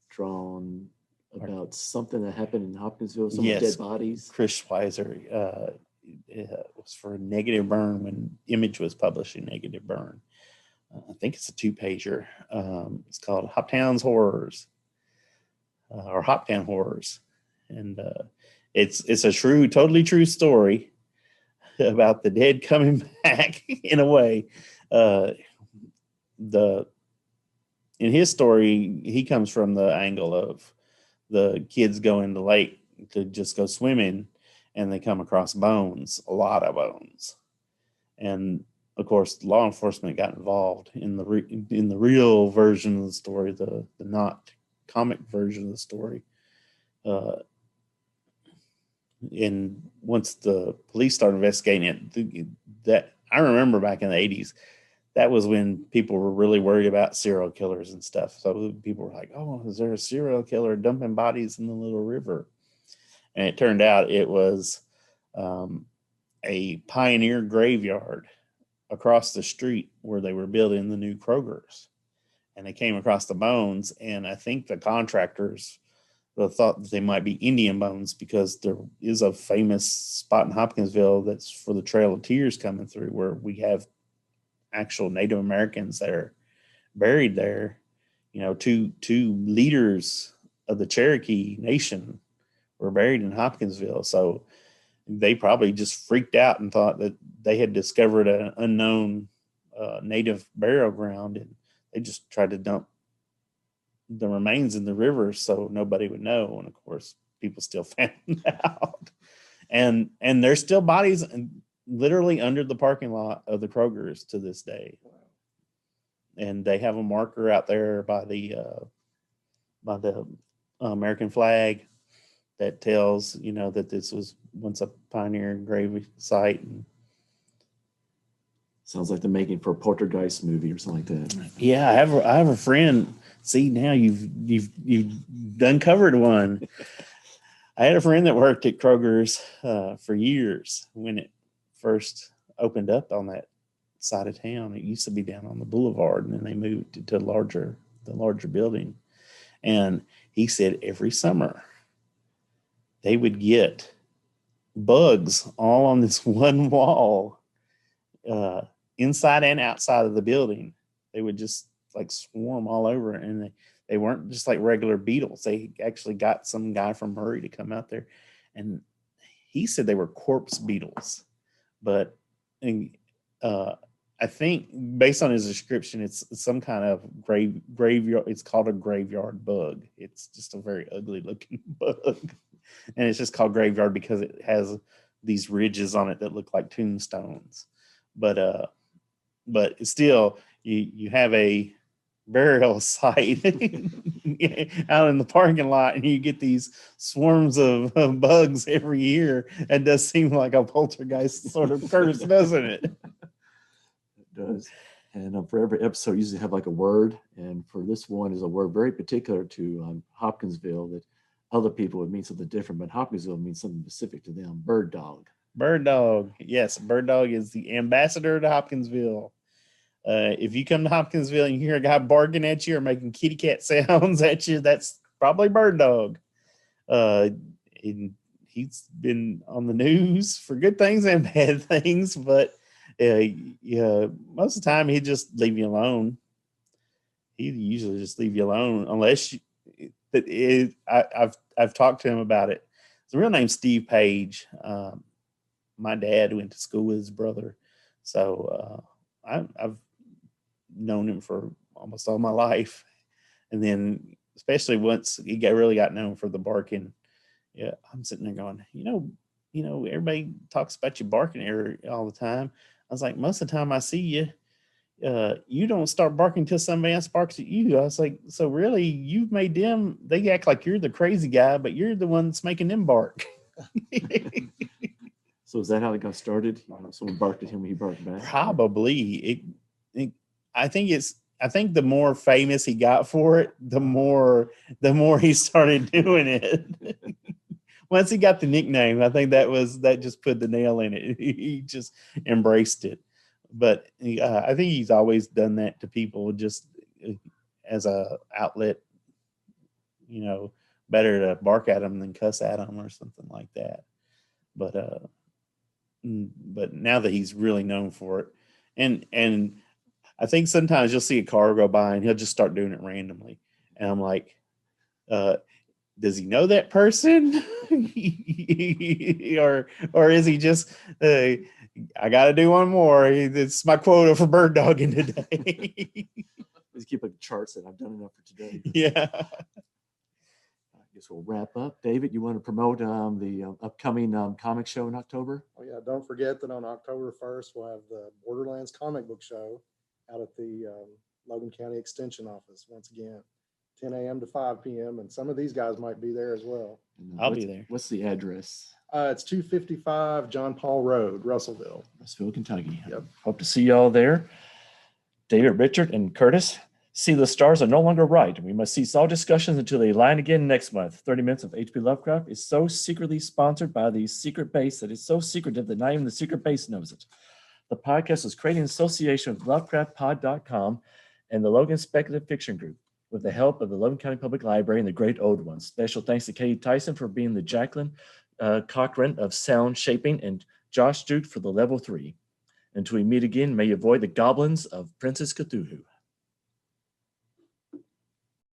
drawn about something that happened in Hopkinsville, some Yes. dead bodies. Chris Schweizer, it was for Negative Burn when Image was publishing Negative Burn. I think it's a 2-pager. It's called Hoptown's Horrors, or Hoptown Horrors, and it's a totally true story about the dead coming back in a way. In his story, he comes from the angle of the kids go in the lake to just go swimming, and they come across bones, a lot of bones. And of course, law enforcement got involved in the real version of the story, the not comic version of the story. And once the police started investigating it, that I remember back in the 80s, that was when people were really worried about serial killers and stuff. So people were like, "Oh, is there a serial killer dumping bodies in the little river?" And it turned out it was a pioneer graveyard across the street where they were building the new Kroger's. And they came across the bones, and I think the contractors thought that they might be Indian bones because there is a famous spot in Hopkinsville that's for the Trail of Tears coming through, where we have actual Native Americans that are buried there. You know, two leaders of the Cherokee Nation were buried in Hopkinsville. So they probably just freaked out and thought that they had discovered an unknown native burial ground, and they just tried to dump the remains in the river so nobody would know. And of course, people still found out. And there's still bodies literally under the parking lot of the Kroger's to this day. And they have a marker out there by the American flag that tells, you know, that this was once a pioneer grave site. And Sounds like the making for a Poltergeist movie or something like that. yeah, I have a friend. See, now you've uncovered one. I had a friend that worked at Kroger's for years when it first opened up on that side of town. It used to be down on the boulevard, and then they moved to the larger building. And he said every summer they would get bugs all on this one wall, inside and outside of the building. They would just like swarm all over, and they weren't just like regular beetles. They actually got some guy from Murray to come out there, and he said they were corpse beetles. But I think based on his description, it's some kind of graveyard. It's called a graveyard bug. It's just a very ugly looking bug, and it's just called graveyard because it has these ridges on it that look like tombstones. But still, you have a burial site out in the parking lot, and you get these swarms of bugs every year. It does seem like a poltergeist sort of curse, doesn't it? It does. And for every episode, you usually have like a word. And for this one is a word very particular to Hopkinsville that other people would mean something different, but Hopkinsville means something specific to them. Bird dog. Bird dog. Yes, bird dog is the ambassador to Hopkinsville. If you come to Hopkinsville and you hear a guy barking at you or making kitty cat sounds at you, that's probably bird dog. He's been on the news for good things and bad things, but most of the time he'd just leave you alone. He'd usually just leave you alone unless I've talked to him about it. The real name's Steve Page. My dad went to school with his brother, so I've known him for almost all my life. And then especially once he really got known for the barking, yeah, I'm sitting there going, you know, everybody talks about you barking all the time. I was like, most of the time I see you, you don't start barking till somebody else barks at you. I was like, so really you've made them, they act like you're the crazy guy, but you're the one that's making them bark. So is that how it got started? Someone barked at him and he barked back? Probably. I think the more famous he got for it, the more he started doing it. Once he got the nickname, I think that just put the nail in it. He just embraced it. But I think he's always done that to people just as a outlet. You know, better to bark at them than cuss at them or something like that. But now that he's really known for it, and I think sometimes you'll see a car go by and he'll just start doing it randomly. And I'm like, does he know that person? or is he just, I got to do one more. It's my quota for bird dogging today. Just keep a chart that I've done enough for today. Yeah. guess we'll wrap up. David, you want to promote the upcoming comic show in October? Oh yeah, don't forget that on October 1st, we'll have the Borderlands comic book show out at the Logan County Extension Office once again, 10 a.m. to 5 p.m. And some of these guys might be there as well. And I'll what's- be there. What's the address? It's 255 John Paul Road, Russellville. Russellville, Kentucky. Yep. Hope to see you all there. David, Richard, and Curtis, see the stars are no longer right. We must cease all discussions until they align again next month. 30 Minutes of H.P. Lovecraft is so secretly sponsored by the secret base that it's so secretive that not even the secret base knows it. The podcast was created in association with LovecraftPod.com and the Logan Speculative Fiction Group with the help of the Logan County Public Library and the Great Old Ones. Special thanks to Katie Tyson for being the Jacqueline Cochran of sound shaping and Josh Duke for the level 3. Until we meet again, may you avoid the goblins of Princess Cthulhu.